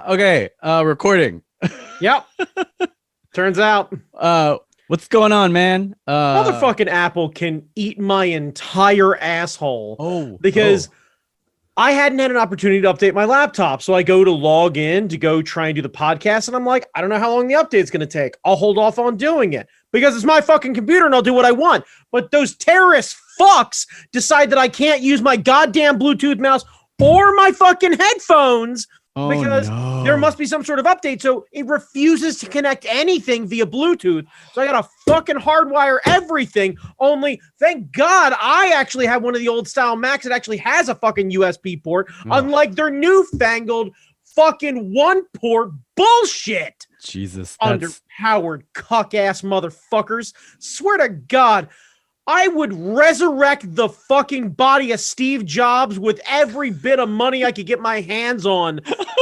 Okay, recording. Yep. Turns out, What's going on, man? motherfucking Apple can eat my entire asshole because I hadn't had an opportunity to update my laptop. So I go to log in to go try and do the podcast, and I'm like, I don't know how long the update's going to take. I'll hold off on doing it because it's my fucking computer and I'll do what I want. But those terrorist fucks decide that I can't use my goddamn Bluetooth mouse or my fucking headphones because there must be some sort of update. So it refuses to connect anything via Bluetooth. So I got to fucking hardwire everything. Only, thank God, I actually have one of the old style Macs that actually has a fucking USB port, unlike their newfangled fucking one port bullshit. Jesus. Underpowered cuck ass motherfuckers. Swear to God, I would resurrect the fucking body of Steve Jobs with every bit of money I could get my hands on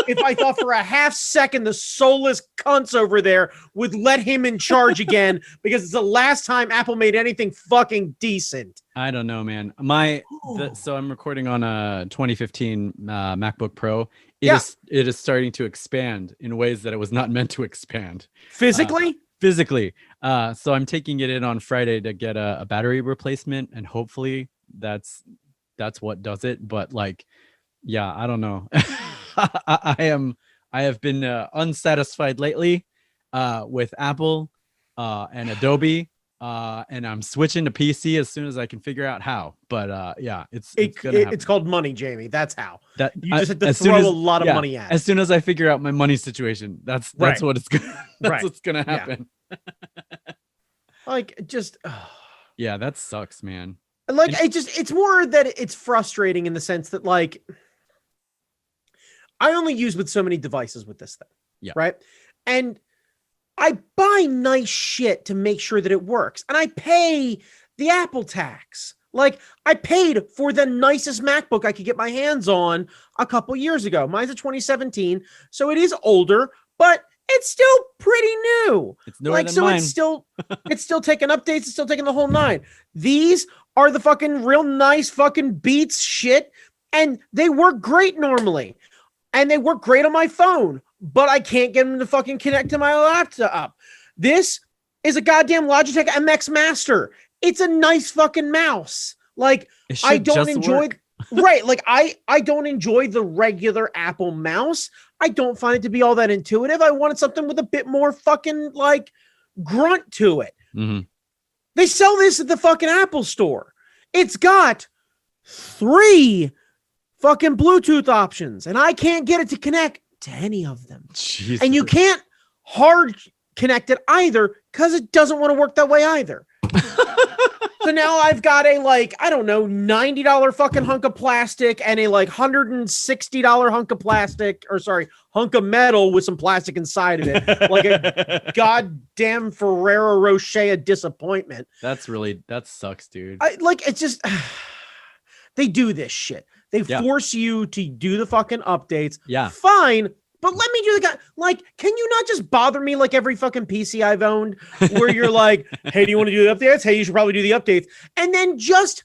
if I thought for a half second the soulless cunts over there would let him in charge again, because it's the last time Apple made anything fucking decent. I don't know, man. So I'm recording on a 2015 MacBook Pro. It is starting to expand in ways that it was not meant to expand. Physically? Physically. So I'm taking it in on Friday to get a battery replacement, and hopefully that's what does it. But like, yeah, I don't know. I have been unsatisfied lately with Apple and Adobe, and I'm switching to PC as soon as I can figure out how. But yeah, it's called money, Jamie. That's how. That you just have to throw a lot of money at. As soon as I figure out my money situation, that's right. what it's gonna what's gonna happen. Yeah. Like, just yeah, that sucks, man. Like, it's more that it's frustrating in the sense that, like, I only use with so many devices with this thing. Yeah. Right. And I buy nice shit to make sure that it works. And I pay the Apple tax. Like, I paid for the nicest MacBook I could get my hands on a couple years ago. Mine's a 2017. So it is older, but it's still pretty new. It's newer than mine. It's still taking updates. It's still taking the whole nine. These are the fucking real nice fucking Beats shit. And they work great normally. And they work great on my phone, but I can't get them to fucking connect to my laptop. This is a goddamn Logitech MX Master. It's a nice fucking mouse. Like, I don't enjoy right. Like, I don't enjoy the regular Apple mouse. I don't find it to be all that intuitive. I wanted something with a bit more fucking like grunt to it. Mm-hmm. They sell this at the fucking Apple store. It's got 3 fucking Bluetooth options, and I can't get it to connect to any of them. Jesus. And you can't hard connect it either because it doesn't want to work that way either. So now I've got a, like, I don't know, $90 fucking hunk of plastic and a like $160 hunk of plastic, or sorry, hunk of metal with some plastic inside of it. Like a goddamn Ferrero Rocher of disappointment. That sucks, dude. It's just, they do this shit. They force you to do the fucking updates. Yeah. Fine. But let me do the guy. Like, can you not just bother me like every fucking PC I've owned, where you're like, hey, do you want to do the updates? Hey, you should probably do the updates. And then just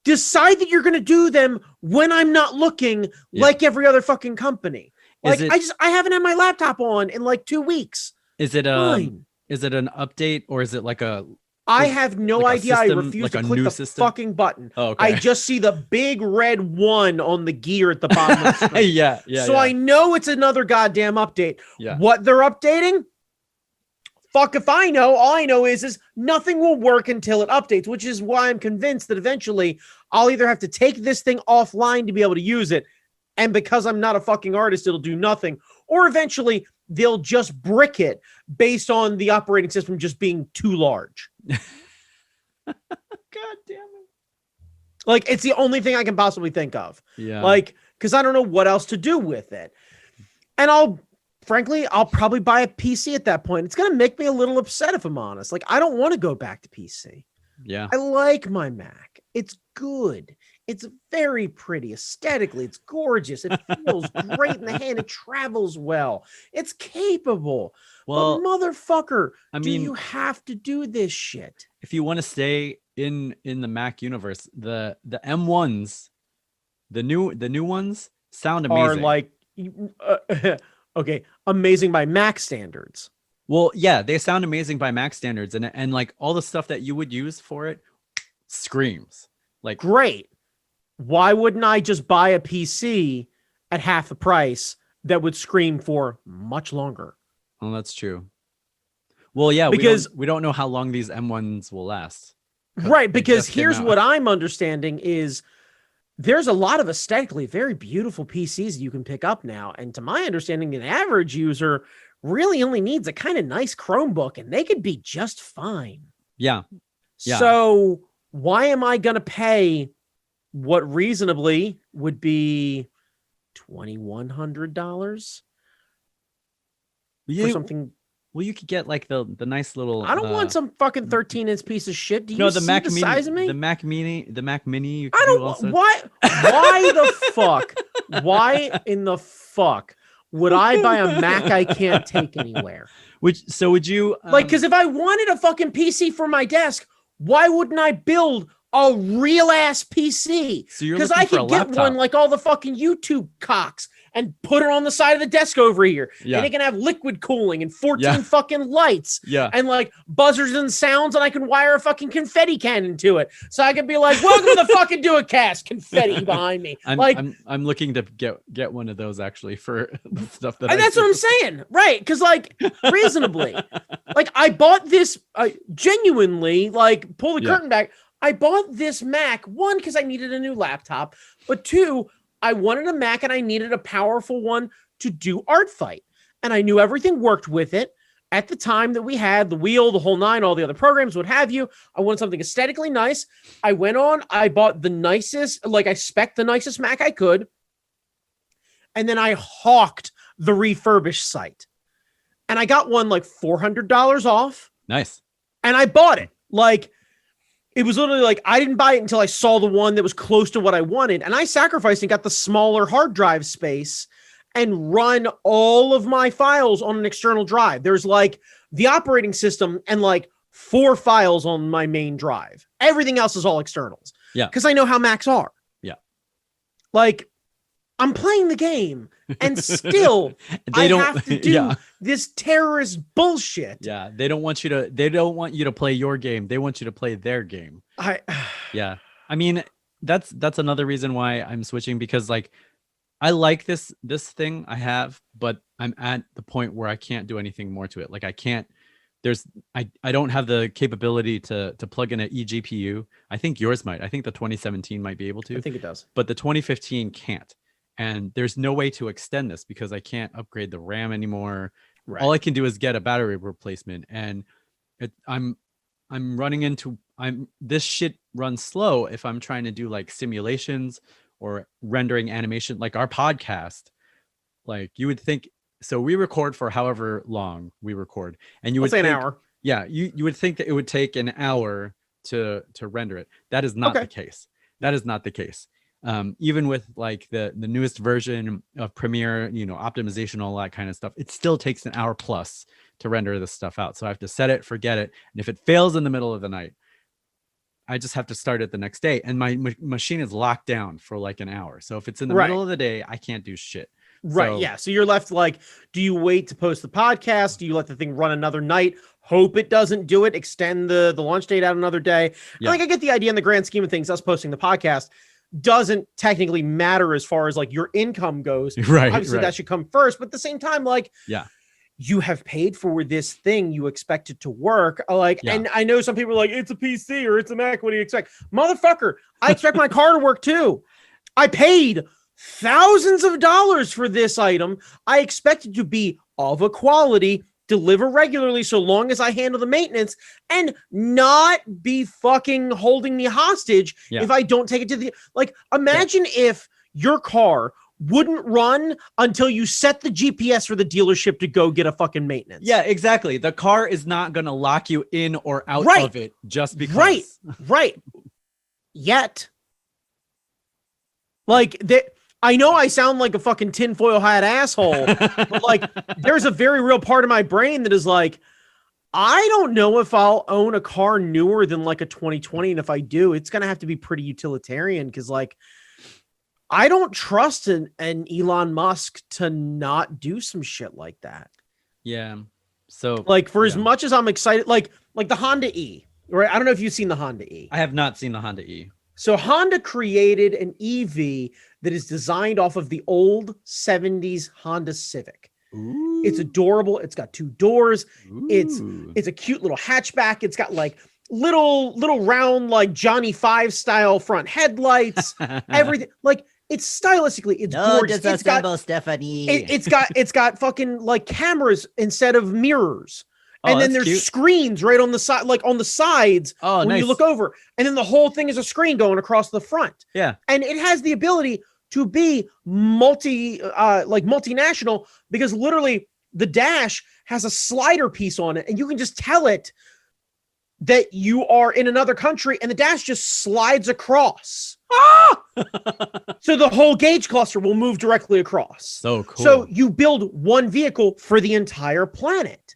decide that you're going to do them when I'm not looking, like every other fucking company. Like, I haven't had my laptop on in like 2 weeks. Is it an update, or is it like a... I have no idea. I refuse to click the fucking button. Oh, okay. I just see the big red 1 on the gear at the bottom of the screen. Yeah. I know it's another goddamn update. Yeah. What they're updating? Fuck if I know. All I know is nothing will work until it updates, which is why I'm convinced that eventually I'll either have to take this thing offline to be able to use it, and because I'm not a fucking artist, it'll do nothing, or eventually they'll just brick it based on the operating system just being too large. God damn it. Like, it's the only thing I can possibly think of. Yeah. Like, because I don't know what else to do with it. And I'll probably buy a PC at that point. It's going to make me a little upset if I'm honest. Like, I don't want to go back to PC. Yeah. I like my Mac. It's good. It's very pretty aesthetically. It's gorgeous. It feels great in the hand. It travels well. It's capable. Well, but motherfucker, do you have to do this shit? If you want to stay in the Mac universe, the M1s, the new ones sound amazing. Are like Okay, amazing by Mac standards. Well, yeah, they sound amazing by Mac standards, and like all the stuff that you would use for it screams. Like, great. Why wouldn't I just buy a PC at half the price that would scream for much longer? Oh, that's true. Well, yeah, because we don't know how long these M1s will last. Right, because here's what I'm understanding is there's a lot of aesthetically very beautiful PCs you can pick up now. And to my understanding, an average user really only needs a kind of nice Chromebook and they could be just fine. Yeah. So why am I going to pay what reasonably would be $2,100 for something? Well, you could get like the nice little. I don't want some fucking 13-inch piece of shit. Do you see the size of me? The Mac Mini. You I don't. Why the fuck? Why in the fuck would I buy a Mac I can't take anywhere? Would you like? Because if I wanted a fucking PC for my desk, why wouldn't I build a real ass PC? Because I could get one like all the fucking YouTube cocks and put it on the side of the desk over here. Yeah. And it can have liquid cooling and 14 fucking lights. Yeah. And like buzzers and sounds, and I can wire a fucking confetti cannon to it. So I could be like, welcome to the fucking Do-It-Cast, confetti behind me. I'm looking to get one of those actually for the stuff that. And that's what I'm saying. Right. Because like reasonably, like I bought this genuinely, like pull the curtain back. I bought this Mac, one, because I needed a new laptop, but two, I wanted a Mac and I needed a powerful one to do Art Fight. And I knew everything worked with it at the time that we had the wheel, the whole nine, all the other programs, what have you. I wanted something aesthetically nice. I went on, I bought the nicest, like I spec'd the nicest Mac I could. And then I hawked the refurbished site. And I got one like $400 off. Nice. And I bought it. Like, it was literally like, I didn't buy it until I saw the one that was close to what I wanted. And I sacrificed and got the smaller hard drive space and run all of my files on an external drive. There's like the operating system and like 4 files on my main drive. Everything else is all externals. Yeah. Because I know how Macs are. Yeah. Like, I'm playing the game and still I have to do this terrorist bullshit. Yeah. They don't want you to play your game. They want you to play their game. Yeah. I mean, that's another reason why I'm switching, because like I like this thing I have, but I'm at the point where I can't do anything more to it. Like I can't, I don't have the capability to plug in an eGPU. I think yours might. I think the 2017 might be able to. I think it does. But the 2015 can't. And there's no way to extend this because I can't upgrade the RAM anymore. Right. All I can do is get a battery replacement, and this shit runs slow if I'm trying to do like simulations or rendering animation, like our podcast. Like you would think, so we record for however long we record, and you would say an hour. Yeah, you would think that it would take an hour to render it. That is not the case. That is not the case. Even with like the newest version of Premiere, optimization, all that kind of stuff, it still takes an hour plus to render this stuff out. So I have to set it, forget it. And if it fails in the middle of the night, I just have to start it the next day. And my machine is locked down for like an hour. So if it's in the middle of the day, I can't do shit. Right. So, yeah. So you're left like, do you wait to post the podcast? Do you let the thing run another night? Hope it doesn't do it. Extend the launch date out another day. Yeah. Like I get the idea in the grand scheme of things, us posting the podcast doesn't technically matter as far as like your income goes. Right. Obviously that should come first, but at the same time, like, you have paid for this thing. You expect it to work. And I know some people are like, it's a PC or it's a Mac. What do you expect? Motherfucker, I expect my car to work too. I paid thousands of dollars for this item. I expect it to be of a quality, deliver regularly so long as I handle the maintenance, and not be fucking holding me hostage if I don't take it to the, like, imagine if your car wouldn't run until you set the GPS for the dealership to go get a fucking maintenance. Yeah, exactly. The car is not going to lock you in or out of it just because. Right. Yet. Like, I know I sound like a fucking tinfoil hat asshole, but like there's a very real part of my brain that is like, I don't know if I'll own a car newer than like a 2020. And if I do, it's going to have to be pretty utilitarian. Cause like, I don't trust an Elon Musk to not do some shit like that. Yeah. So like for as much as I'm excited, like the Honda E, right? I don't know if you've seen the Honda E. I have not seen the Honda E. So Honda created an EV that is designed off of the old 70s Honda Civic. Ooh. It's adorable. It's got 2 doors. Ooh. It's a cute little hatchback. It's got like little round like Johnny Five style front headlights. Everything like it's stylistically it's gorgeous. It's got Stephanie. It's got fucking like cameras instead of mirrors. And then there's screens right on the side, like on the sides when you look over. And then the whole thing is a screen going across the front. Yeah. And it has the ability to be multinational because literally the dash has a slider piece on it and you can just tell it that you are in another country and the dash just slides across. So the whole gauge cluster will move directly across. So cool. So you build one vehicle for the entire planet,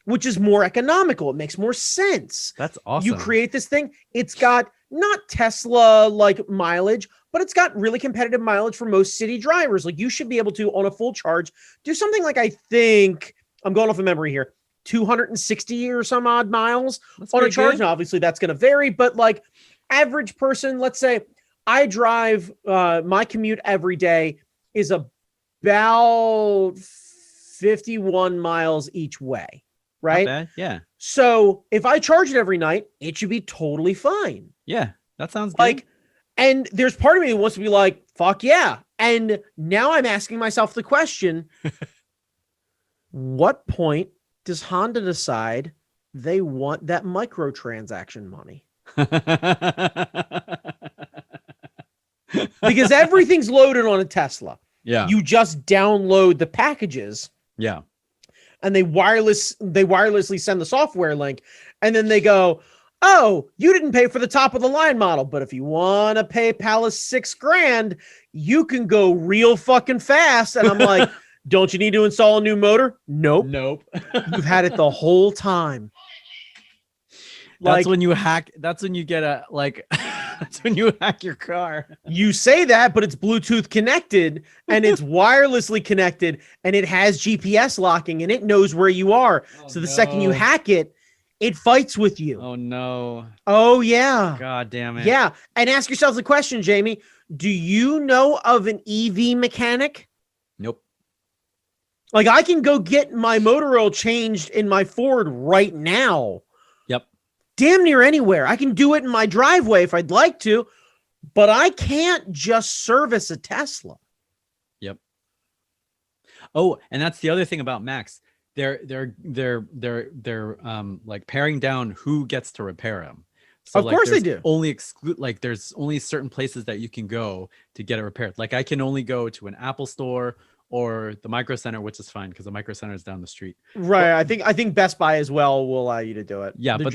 which is more economical. It makes more sense. That's awesome. You create this thing. It's got not Tesla like mileage, but it's got really competitive mileage for most city drivers. Like you should be able to, on a full charge, do something like, I think I'm going off of memory here, 260 or some odd miles on a charge. Now, obviously that's going to vary, but like average person, let's say I drive, my commute every day is about 51 miles each way. Right? Not bad. Yeah. So if I charge it every night, it should be totally fine. Yeah. That sounds good. Like, and there's part of me that wants to be like, fuck yeah. And now I'm asking myself the question, what point does Honda decide they want that microtransaction money? Because everything's loaded on a Tesla. Yeah. You just download the packages. Yeah. And they wirelessly send the software link, and then they go, oh, you didn't pay for the top of the line model, but if you want to pay Palace $6,000, you can go real fucking fast. And I'm like, don't you need to install a new motor? Nope. You've had it the whole time. That's when you hack. That's when you get a like. That's when you hack your car. You say that, but it's Bluetooth connected and it's wirelessly connected and it has GPS locking and it knows where you are. So the second you hack it, it fights with you. Oh no. Oh yeah. God damn it. Yeah. And ask yourself the question, Jamie, do you know of an EV mechanic? Nope. Like I can go get my motor oil changed in my Ford right now. Yep. Damn near anywhere. I can do it in my driveway if I'd like to, but I can't just service a Tesla. Yep. Oh, and that's the other thing about Max. They're like paring down who gets to repair them. So of course they do. Only exclude like there's only certain places that you can go to get it repaired. Like I can only go to an Apple store or the Micro Center, which is fine because the Micro Center is down the street. Right. I think Best Buy as well will allow you to do it. Yeah, they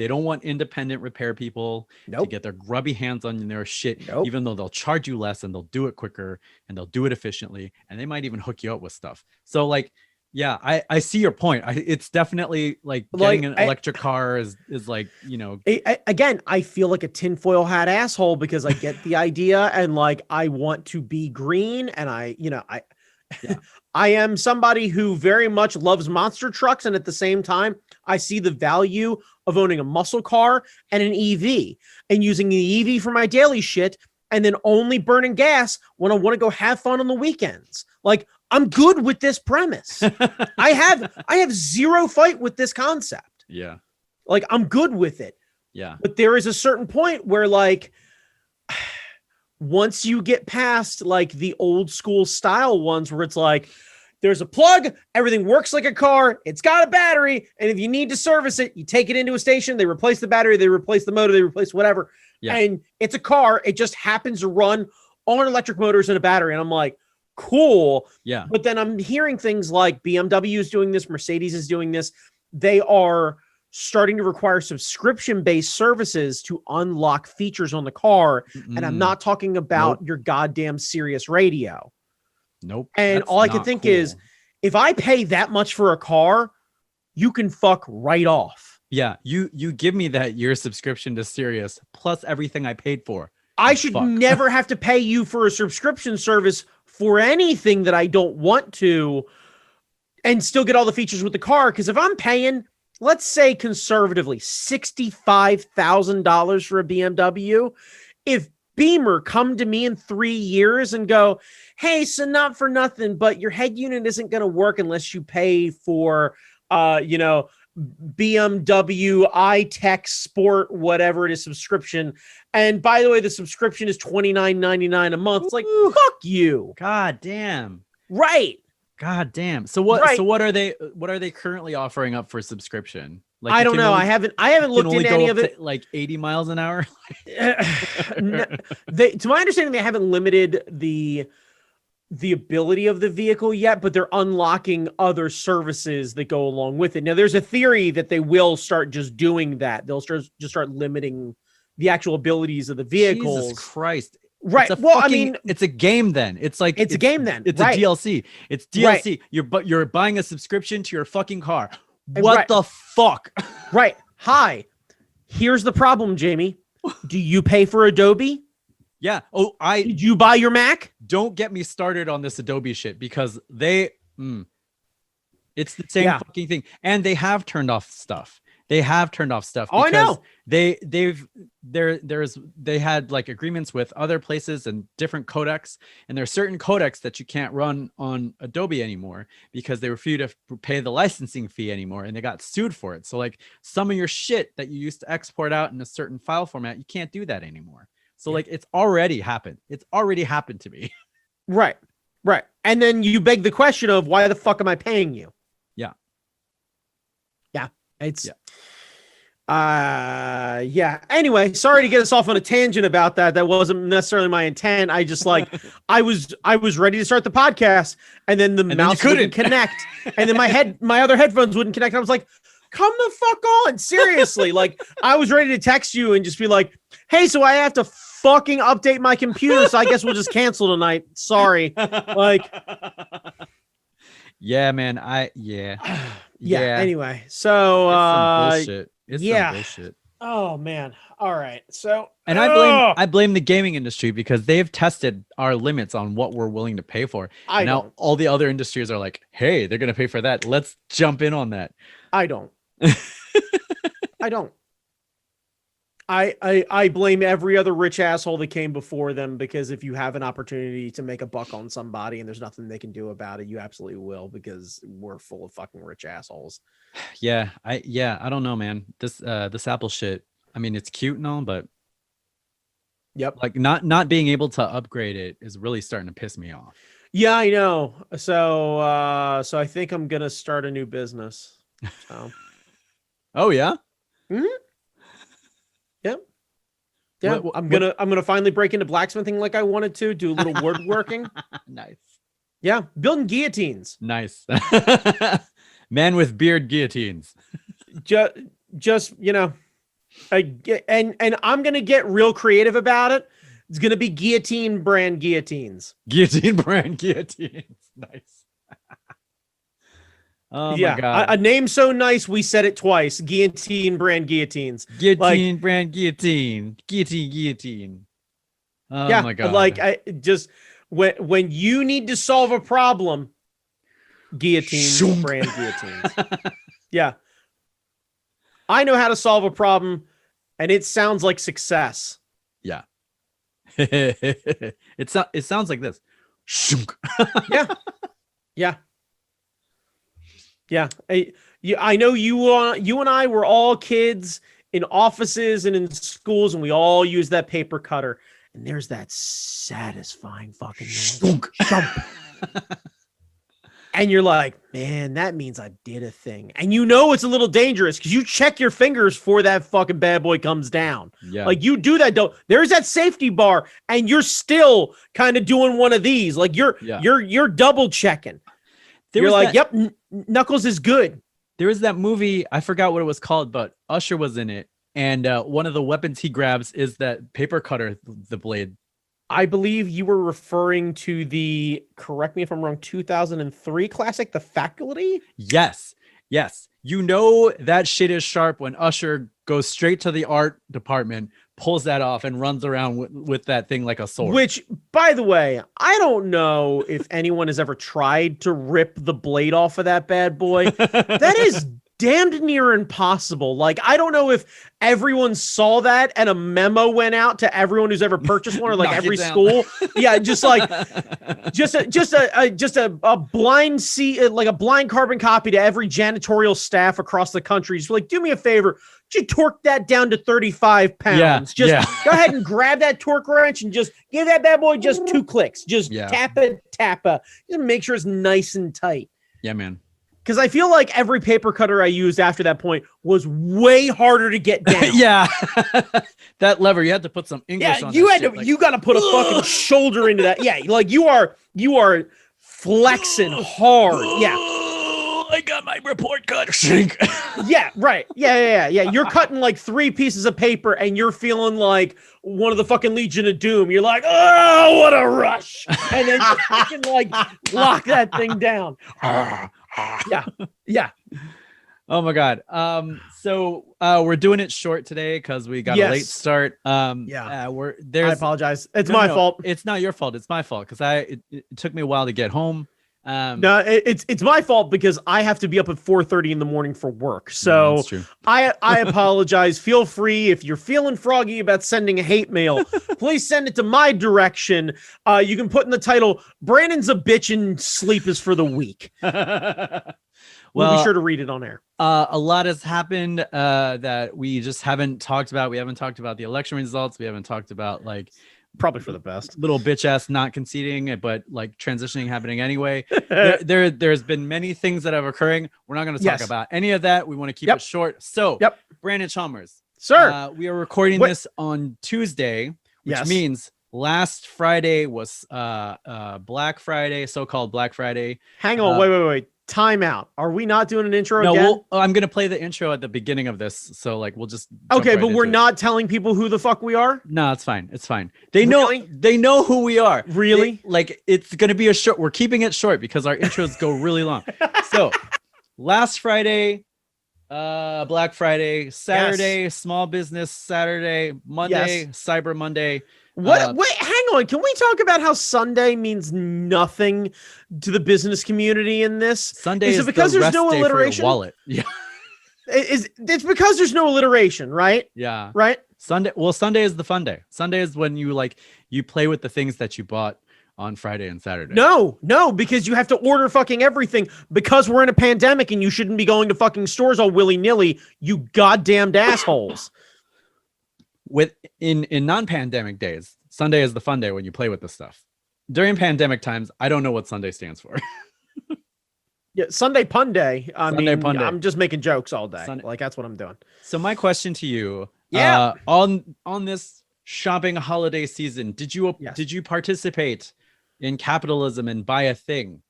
don't want independent repair people to get their grubby hands on their shit, even though they'll charge you less and they'll do it quicker and they'll do it efficiently and they might even hook you up with stuff. So like, yeah, I see your point. It's definitely like getting an electric car is like, you know. Again, I feel like a tinfoil hat asshole because I get the idea and like I want to be green and I am somebody who very much loves monster trucks and at the same time I see the value of owning a muscle car and an EV and using the EV for my daily shit and then only burning gas when I want to go have fun on the weekends. Like I'm good with this premise. I have zero fight with this concept. Yeah. Like I'm good with it. Yeah. But there is a certain point where like once you get past like the old school style ones where it's like there's a plug, everything works like a car, it's got a battery, and if you need to service it, you take it into a station, they replace the battery, they replace the motor, they replace whatever. Yeah. And it's a car, it just happens to run on electric motors and a battery. And I'm like, cool. Yeah. But then I'm hearing things like BMW is doing this, Mercedes is doing this. They are starting to require subscription-based services to unlock features on the car. And I'm not talking about your goddamn Sirius radio. Nope. And all I can think is, if I pay that much for a car, you can fuck right off. Yeah. You give me that year subscription to Sirius plus everything I paid for. I should never have to pay you for a subscription service for anything that I don't want to and still get all the features with the car. Because if I'm paying, let's say conservatively, $65,000 for a BMW, if Beamer come to me in 3 years and go, hey, so not for nothing, but your head unit isn't going to work unless you pay for, BMW iTech Sport, whatever it is, subscription. And by the way, the subscription is $29.99 a month. It's like, fuck you. God damn. Right. God damn. So what? Right. So what are they currently offering up for subscription? Like, I don't know. I haven't looked into any of it. Like 80 miles an hour. To my understanding, they haven't limited the ability of the vehicle yet, but they're unlocking other services that go along with it. Now, there's a theory that they will start just doing that. They'll start limiting the actual abilities of the vehicles. Jesus Christ. Right. It's a game then. It's a game then. It's right. A DLC. It's DLC. Right. You're buying a subscription to your fucking car. What the fuck? Right. Hi. Here's the problem, Jamie. Do you pay for Adobe? Yeah. Did you buy your Mac? Don't get me started on this Adobe shit because it's the same fucking thing. And they have turned off stuff. They I know. They had like agreements with other places and different codecs, and there are certain codecs that you can't run on Adobe anymore because they refuse to pay the licensing fee anymore, and they got sued for it. So like some of your shit that you used to export out in a certain file format, you can't do that anymore. So like it's already happened. It's already happened to me. Right. And then you beg the question of why the fuck am I paying you? Yeah. It's Anyway, sorry to get us off on a tangent about that. That wasn't necessarily my intent. I just I was ready to start the podcast, and then the mouse wouldn't connect, and then my other headphones wouldn't connect. I was like, come the fuck on, seriously. Like I was ready to text you and just be like, hey, so I have to fucking update my computer, so I guess we'll just cancel tonight. Sorry. Like, yeah, man. Anyway, so it's some bullshit. Oh man. All right. So, and I blame the gaming industry because they've tested our limits on what we're willing to pay for. Now all the other industries are like, hey, they're gonna pay for that. Let's jump in on that. I don't. I blame every other rich asshole that came before them, because if you have an opportunity to make a buck on somebody and there's nothing they can do about it, you absolutely will, because we're full of fucking rich assholes. Yeah, I don't know, man. This Apple shit, I mean, it's cute and all, but like not being able to upgrade it is really starting to piss me off. Yeah, I know. So I think I'm gonna start a new business. So. Oh yeah. Mm-hmm. Yeah, I'm gonna finally break into blacksmithing like I wanted to, do a little woodworking. Nice. Yeah, building guillotines. Nice. Man with beard guillotines. just and I'm gonna get real creative about it. It's gonna be guillotine brand guillotines. Guillotine brand guillotines. Nice. Oh yeah, my God. A name so nice we said it twice. Guillotine brand guillotines. Guillotine brand guillotine. Guillotine. Oh my God. Like I just when you need to solve a problem, guillotine brand guillotines. Yeah. I know how to solve a problem, and it sounds like success. Yeah. It sounds like this. Yeah. Yeah. Yeah, I know you and I were all kids in offices and in schools, and we all used that paper cutter. And there's that satisfying fucking noise. And you're like, man, that means I did a thing. And you know it's a little dangerous because you check your fingers before that fucking bad boy comes down. Yeah. Like you do that, though. There's that safety bar, and you're still kind of doing one of these. Like you're double checking. You're like, yep, Knuckles is good. There was that movie, I forgot what it was called, but Usher was in it. And one of the weapons he grabs is that paper cutter, the blade. I believe you were referring to the, correct me if I'm wrong, 2003 classic, The Faculty? Yes. You know that shit is sharp when Usher goes straight to the art department, pulls that off and runs around with that thing like a sword. Which, by the way, I don't know if anyone has ever tried to rip the blade off of that bad boy. That is damned near impossible. Like, I don't know if everyone saw that and a memo went out to everyone who's ever purchased one, or like every school. Yeah, just like just a blind like a blind carbon copy to every janitorial staff across the country. Just like, do me a favor, you torque that down to 35 pounds. Go ahead and grab that torque wrench and just give that bad boy just 2 clicks. Just tap it. Just make sure it's nice and tight. Yeah, man. Because I feel like every paper cutter I used after that point was way harder to get down. Yeah. That lever, you had to put some English on. You got to put a fucking shoulder into that. Yeah, like you are flexing hard. Yeah. I got my report card. Yeah, right. Yeah. You're cutting like 3 pieces of paper and you're feeling like one of the fucking Legion of Doom. You're like, oh, what a rush. And then you fucking like lock that thing down. Yeah. Oh my God. So we're doing it short today because we got a late start. I apologize. It's my fault. It's not your fault. It's my fault because it took me a while to get home. No, it's my fault because I have to be up at 4:30 in the morning for work. So I apologize. Feel free, if you're feeling froggy about sending a hate mail, please send it to my direction. You can put in the title, Brandon's a bitch and sleep is for the weak. We'll be sure to read it on air. A lot has happened that we just haven't talked about. We haven't talked about the election results. We haven't talked about like probably for the best. Little bitch ass not conceding, but like transitioning happening anyway. There's been many things that are occurring. We're not going to talk about any of that. We want to keep it short. So, Brandon Chalmers, sir, we are recording this on Tuesday, which means last Friday was Black Friday, so-called Black Friday. Hang on, wait. Time out. Are we not doing an intro again? No, I'm going to play the intro at the beginning of this. So like, we'll just. Okay, but we're not telling people who the fuck we are? No, it's fine. It's fine. They know who we are. Really? It's going to be a short. We're keeping it short because our intros go really long. So last Friday, Black Friday, Saturday, Small Business Saturday, Monday, Cyber Monday. What? Wait, hang on. Can we talk about how Sunday means nothing to the business community in this? Sunday is because there's no alliteration. Wallet. Yeah. It's because there's no alliteration, right? Yeah. Right. Sunday. Well, Sunday is the fun day. Sunday is when you play with the things that you bought on Friday and Saturday. No, because you have to order fucking everything because we're in a pandemic and you shouldn't be going to fucking stores all willy-nilly, you goddamned assholes. In non-pandemic days, Sunday is the fun day when you play with the stuff. During pandemic times, I don't know what Sunday stands for. Sunday Pun Day. Pun Day. I'm just making jokes all day. Like that's what I'm doing. So my question to you, on this shopping holiday season, did you participate in capitalism and buy a thing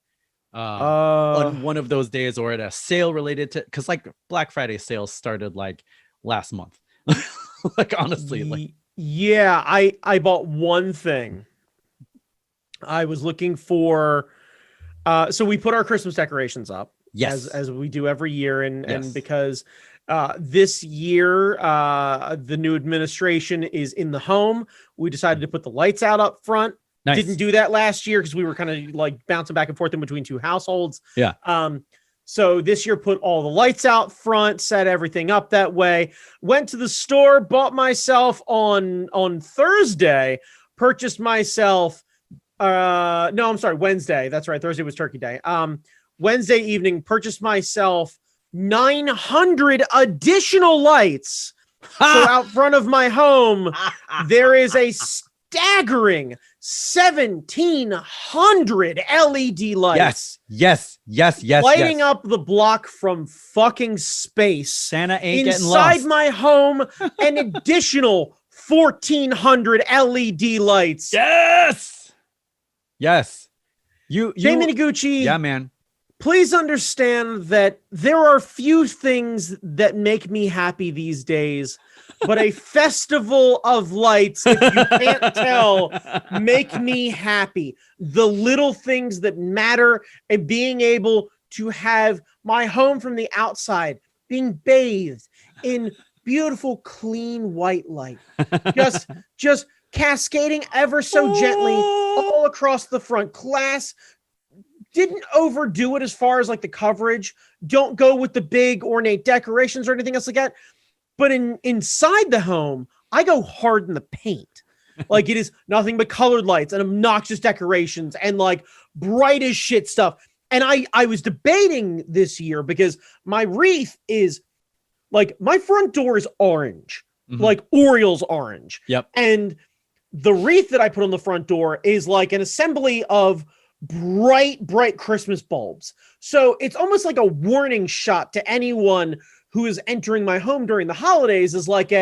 on one of those days or at a sale related to? Because like Black Friday sales started like last month. Like honestly, I bought one thing. I was looking for so we put our Christmas decorations up as we do every year, and because this year the new administration is in the home, we decided to put the lights out up front. Didn't do that last year because we were kind of like bouncing back and forth in between 2 households. So this year, put all the lights out front, set everything up that way. Went to the store, bought myself Thursday, purchased myself. Wednesday. That's right. Thursday was Turkey Day. Wednesday evening, purchased myself 900 additional lights. So out front of my home, there is a staggering 1,700 LED lights. Yes. Lighting up the block from fucking space. Santa ain't getting lost. Inside my home, an additional 1,400 LED lights. Yes. You Jay Miniguchi. Yeah, man. Please understand that there are few things that make me happy these days, but a festival of lights, if you can't tell, make me happy. The little things that matter, and being able to have my home from the outside being bathed in beautiful, clean white light, just cascading ever so gently all across the front. Glass, didn't overdo it as far as like the coverage. Don't go with the big ornate decorations or anything else like that. But inside the home, I go hard in the paint. Like, it is nothing but colored lights and obnoxious decorations and like bright as shit stuff. And I was debating this year because my wreath is like, my front door is orange, like Orioles orange. Yep. And the wreath that I put on the front door is like an assembly of bright Christmas bulbs. So it's almost like a warning shot to anyone who is entering my home during the holidays, is like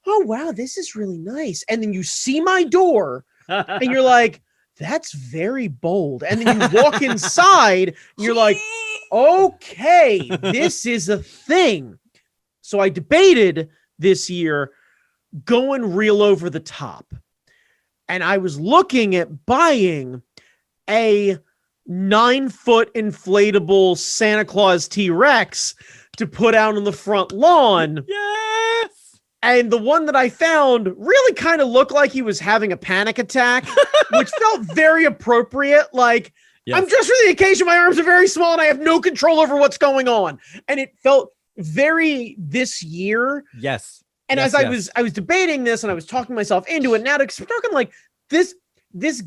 oh, wow, this is really nice. And then you see my door and you're like, that's very bold. And then you walk inside and you're like, okay, this is a thing. So I debated this year going real over the top. And I was looking at buying a 9-foot inflatable Santa Claus T-Rex to put out on the front lawn. Yes. And the one that I found really kind of looked like he was having a panic attack, which felt very appropriate. Like, yes. I'm just for the occasion, my arms are very small and I have no control over what's going on. And it felt very this year. Yes. And yes, as I was debating this and I was talking myself into it now, to talking like this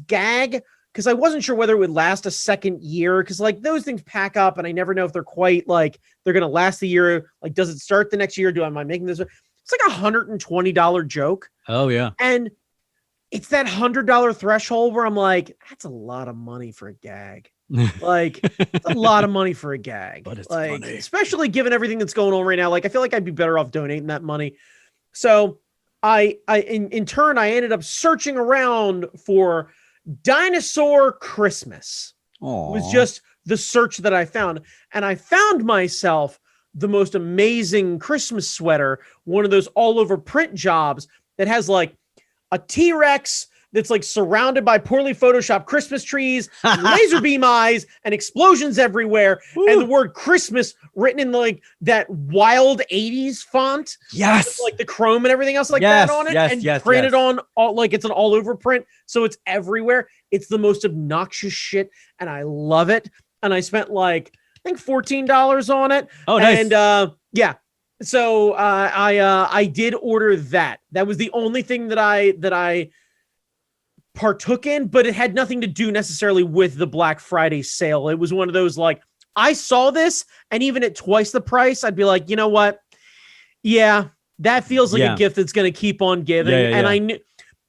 gag, because I wasn't sure whether it would last a second year, because like those things pack up and I never know if they're quite like they're gonna last the year. Like, does it start the next year? Am I making this? It's like $120 joke. Oh yeah. And it's that $100 threshold where I'm like, that's a lot of money for a gag. Like, it's a lot of money for a gag. But it's like, funny. Especially given everything that's going on right now. Like, I feel like I'd be better off donating that money. So in turn, I ended up searching around for Dinosaur Christmas. Aww. It was just the search that I found. And I found myself the most amazing Christmas sweater, one of those all over print jobs that has like a T-Rex that's like surrounded by poorly photoshopped Christmas trees, laser beam eyes, and explosions everywhere. Ooh. And the word Christmas written in like that wild 80s font. Yes. Like the chrome and everything else like that on it. And printed on all, like it's an all over print. So it's everywhere. It's the most obnoxious shit. And I love it. And I spent like, I think $14 on it. Oh, nice. And yeah. So I did order that. That was the only thing that I partook in, but it had nothing to do necessarily with the Black Friday sale. It was one of those like, I saw this and even at twice the price, I'd be like, you know what? Yeah, that feels like a gift that's going to keep on giving. And I knew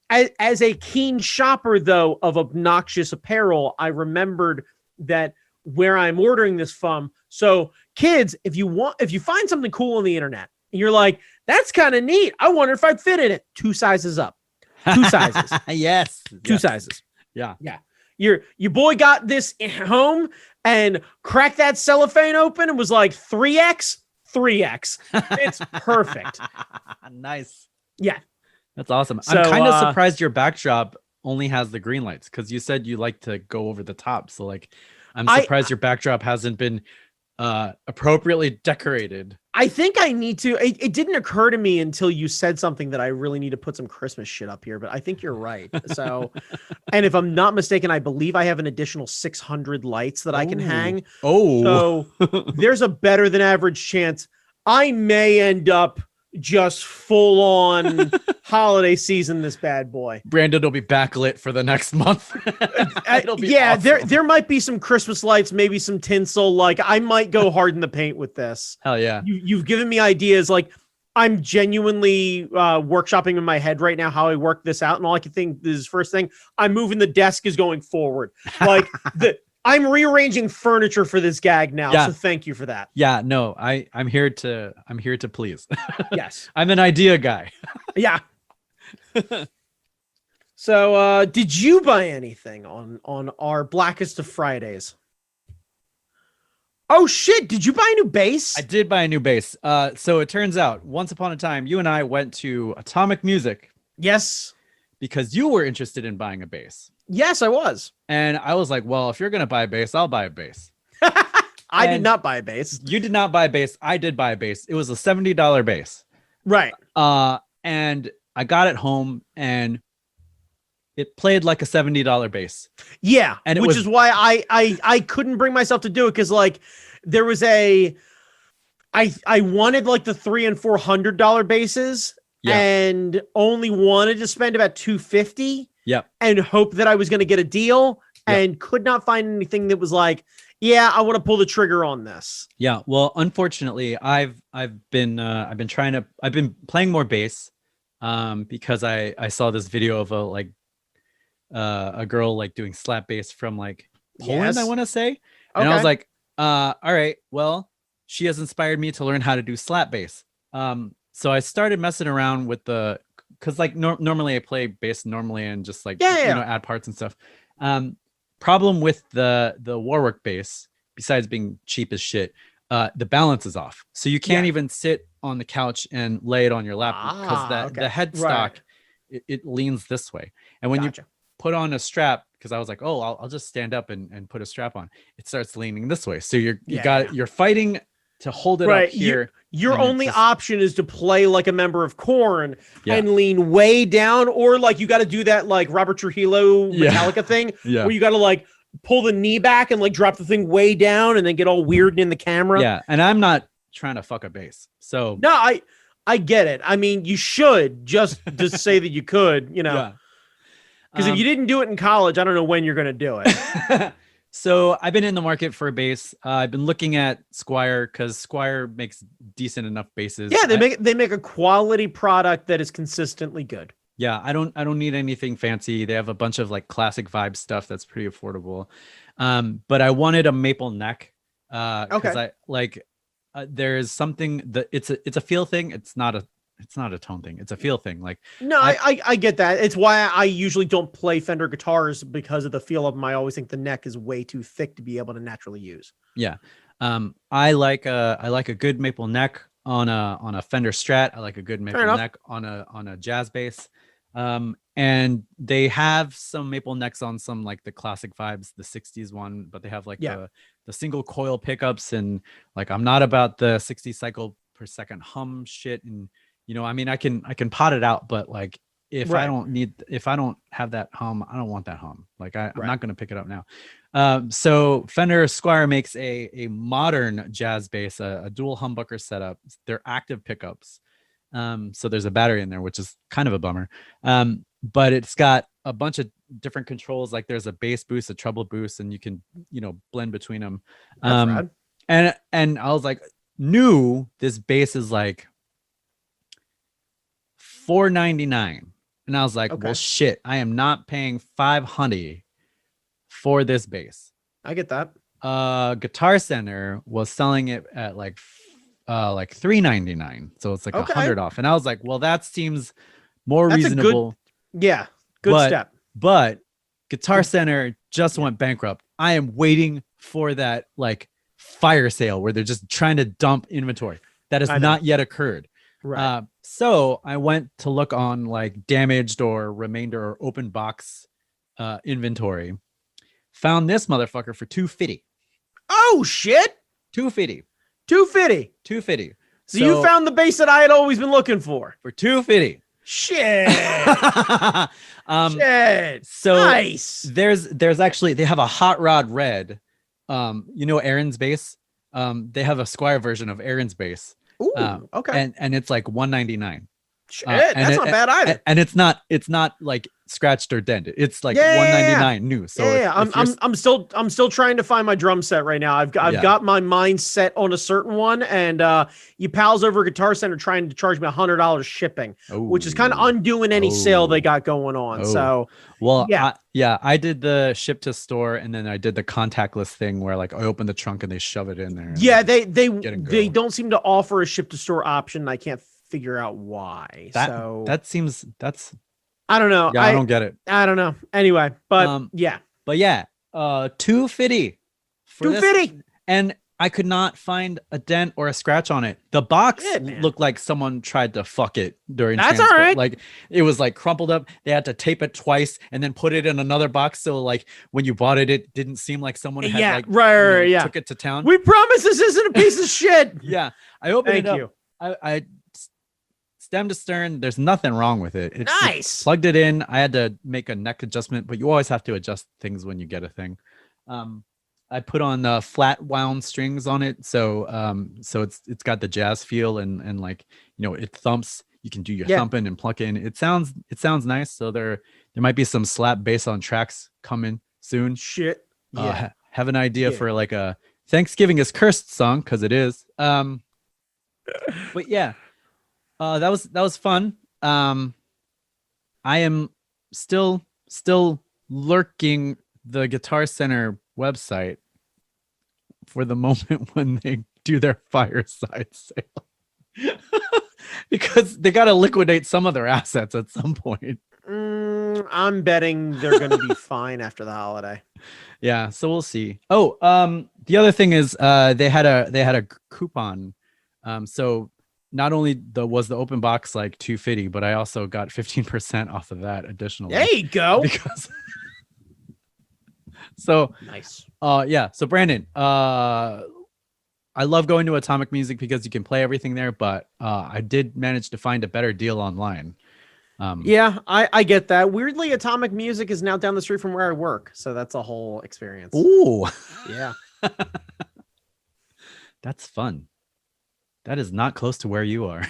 as a keen shopper though of obnoxious apparel, I remembered that where I'm ordering this from. So kids, if you find something cool on the internet and you're like, that's kind of neat, I wonder if I'd fit in it. 2 sizes up. 2 sizes. Yes. 2 sizes. Yeah. Yeah. Your boy got this home and cracked that cellophane open and was like 3X. It's perfect. Nice. Yeah. That's awesome. So, I'm kind of surprised your backdrop only has the green lights, because you said you like to go over the top. So like, I'm surprised your backdrop hasn't been appropriately decorated. I think I need to. It didn't occur to me until you said something that I really need to put some Christmas shit up here, but I think you're right. So, and if I'm not mistaken, I believe I have an additional 600 lights that I can hang. Oh, so there's a better than average chance I may end up just full on holiday season this bad boy. Brandon will be backlit for the next month. It'll be awesome. there might be some Christmas lights, maybe some tinsel. Like, I might go hard in the paint with this. Hell yeah. You've given me ideas. Like, I'm genuinely workshopping in my head right now how I work this out, and all I can think is, first thing, I'm moving the desk is going forward. Like I'm rearranging furniture for this gag now. Yeah. So thank you for that. Yeah, no, I'm here to please. Yes. I'm an idea guy. Yeah. So did you buy anything on our Blackest of Fridays? Oh shit, did you buy a new bass? I did buy a new bass. So it turns out, once upon a time, you and I went to Atomic Music. Yes. Because you were interested in buying a bass. Yes, I was. And I was like, well, if you're going to buy a bass, I'll buy a bass. I did not buy a bass. You did not buy a bass. I did buy a bass. It was a $70 bass. Right. And I got it home and it played like a $70 bass. Yeah, and which is why I couldn't bring myself to do it, because like there was I wanted like the $300 and $400 basses, and only wanted to spend about $250. And hope that I was going to get a deal, and could not find anything that was like, yeah, I want to pull the trigger on this. Yeah, well, unfortunately, I've been playing more bass, because I saw this video of a girl like doing slap bass from like Poland, I want to say, and I was like, all right, well, she has inspired me to learn how to do slap bass. So I started messing around with because like normally I play bass normally and just like add parts and stuff. Problem with the Warwick bass, besides being cheap as shit, the balance is off, so you can't even sit on the couch and lay it on your lap, because the headstock it leans this way, and when you put on a strap, because I was like, oh, I'll just stand up and put a strap on, it starts leaning this way, so you're fighting to hold it up here. Your only option is to play like a member of Korn and lean way down, or like you got to do that like Robert Trujillo Metallica thing where you got to like pull the knee back and like drop the thing way down and then get all weird in the camera. Yeah, and I'm not trying to fuck a bass, so no, I get it. I mean, you should just say that you could, because if you didn't do it in college, I don't know when you're going to do it. So I've been in the market for a bass. I've been looking at Squire, because Squire makes decent enough basses. Yeah, they make a quality product that is consistently good. Yeah, I don't need anything fancy. They have a bunch of like classic vibe stuff that's pretty affordable. But I wanted a maple neck. Because I like there is something that it's a feel thing. It's not a tone thing. It's a feel thing. Like, no, I get that. It's why I usually don't play Fender guitars, because of the feel of them. I always think the neck is way too thick to be able to naturally use. Yeah. I like a good maple neck on a Fender Strat. I like a good maple neck on a jazz bass. And they have some maple necks on some like the classic vibes, the 60s one, but they have like the single coil pickups, and like I'm not about the 60 cycle per second hum shit, and I mean, I can pot it out, but like if I don't have that hum, I don't want that hum. Like I'm not going to pick it up now. So Fender Squire makes a modern jazz bass, a dual humbucker setup. They're active pickups. So there's a battery in there, which is kind of a bummer. But it's got a bunch of different controls. Like there's a bass boost, a treble boost, and you can, blend between them. And I was like, this bass is like $499, and I was like, well, shit, I am not paying $500 for this bass. I get that. Guitar Center was selling it at like $399, so it's like $100 off, and I was like, well, that seems more reasonable. Good step. But Guitar Center just went bankrupt. I am waiting for that like fire sale where they're just trying to dump inventory that has not yet occurred. Right. So I went to look on like damaged or remainder or open box inventory. Found this motherfucker for $250. Oh shit! $250. So you found the bass that I had always been looking for $250. Shit. Shit. So nice. There's actually, they have a Hot Rod Red. Aaron's bass. They have a Squire version of Aaron's bass. Ooh, okay. And it's like $199. Shit, that's not bad either. And it's not like scratched or dented. It's like $199 new. So I'm still trying to find my drum set right now. I've got my mind set on a certain one, and you pals over Guitar Center trying to charge me $100 shipping, which is kind of undoing any sale they got going on. So I did the ship to store, and then I did the contactless thing where like I open the trunk and they shove it in there. Yeah, they don't seem to offer a ship to store option. I can't figure out why. That's I don't know. Yeah, I don't get it. I don't know. Anyway, but $250 for this, and I could not find a dent or a scratch on it. The box looked like someone tried to fuck it during transport. All right. Like it was like crumpled up. They had to tape it twice and then put it in another box. So like when you bought it, it didn't seem like someone had took it to town. We promise this isn't a piece of shit. Yeah. I opened it up. stem to stern. There's nothing wrong with it. Nice. Plugged it in. I had to make a neck adjustment, but you always have to adjust things when you get a thing. I put on flat wound strings on it, so it's got the jazz feel and like, you know, it thumps. You can do your thumping and pluck in. It sounds nice. So there might be some slap bass on tracks coming soon. Shit. Yeah. Have an idea for like a Thanksgiving is Cursed song, because it is. But yeah, that was fun. I am still lurking the Guitar Center website for the moment when they do their fireside sale. Because they got to liquidate some of their assets at some point. I'm betting they're going to be fine after the holiday. Yeah, so we'll see. Oh, the other thing is they had a coupon. So not only was the open box like $250, but I also got 15% off of that additionally. There you go. Because so nice. Yeah. So Brandon, I love going to Atomic Music because you can play everything there, but I did manage to find a better deal online. Yeah, I get that. Weirdly, Atomic Music is now down the street from where I work, so that's a whole experience. Ooh. Yeah. That's fun. That is not close to where you are.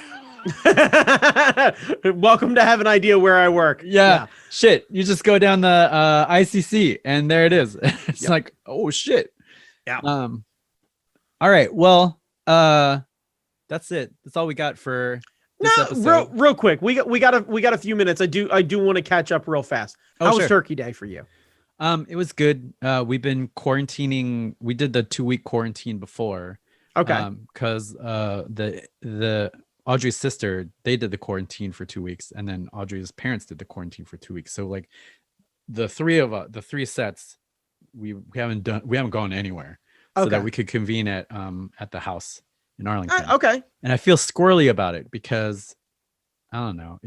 Welcome to have an idea where I work. Yeah. Shit. You just go down the ICC and there it is. It's like, oh shit. Yeah. All right. Well, that's it. That's all we got for this episode. Real quick. We got a few minutes. I do want to catch up real fast. How was Turkey Day for you? It was good. We've been quarantining. We did the 2-week quarantine before. Okay. Because the Audrey's sister, they did the quarantine for 2 weeks, and then Audrey's parents did the quarantine for 2 weeks. So like the three sets, we haven't gone anywhere. So that we could convene at the house in Arlington. Okay. And I feel squirrely about it because I don't know.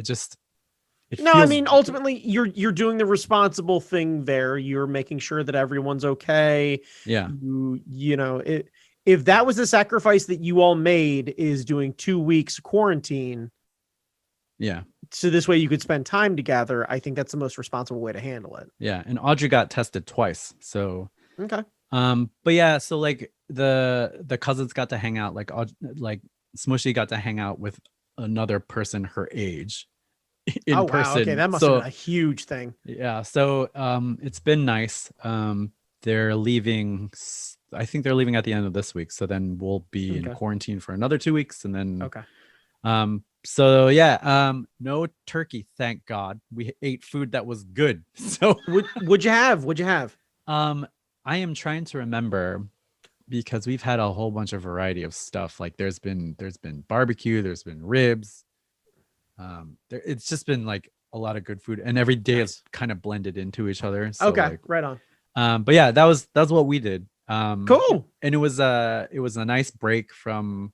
I mean, ultimately you're doing the responsible thing there. You're making sure that everyone's okay. Yeah. You know, if that was the sacrifice that you all made, is doing 2 weeks quarantine. Yeah. So this way you could spend time together. I think that's the most responsible way to handle it. Yeah. And Audrey got tested twice. So okay. But yeah, so like the cousins got to hang out, like Smushy got to hang out with another person her age in person. Wow, okay, that must have been a huge thing. Yeah, so it's been nice. They're leaving. I think they're leaving at the end of this week, so then we'll be in quarantine for another 2 weeks, and then so yeah, no turkey, thank God. We ate food that was good. So what'd you have? I am trying to remember, because we've had a whole bunch of variety of stuff. Like there's been barbecue, there's been ribs. It's just been like a lot of good food, and every day is kind of blended into each other. So okay, right on. But yeah, that's what we did. Cool. And it was a nice break from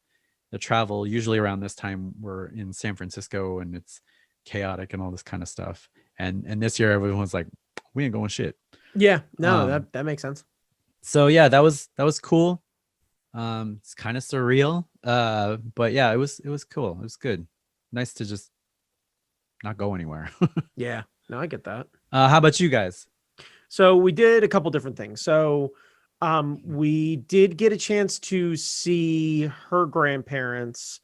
the travel. Usually around this time we're in San Francisco and it's chaotic and all this kind of stuff. And this year everyone was like, we ain't going shit. Yeah, no, that makes sense. So yeah, that was cool. It's kind of surreal. But yeah, it was cool. It was good. Nice to just not go anywhere. Yeah, no, I get that. How about you guys? So we did a couple different things. So we did get a chance to see her grandparents,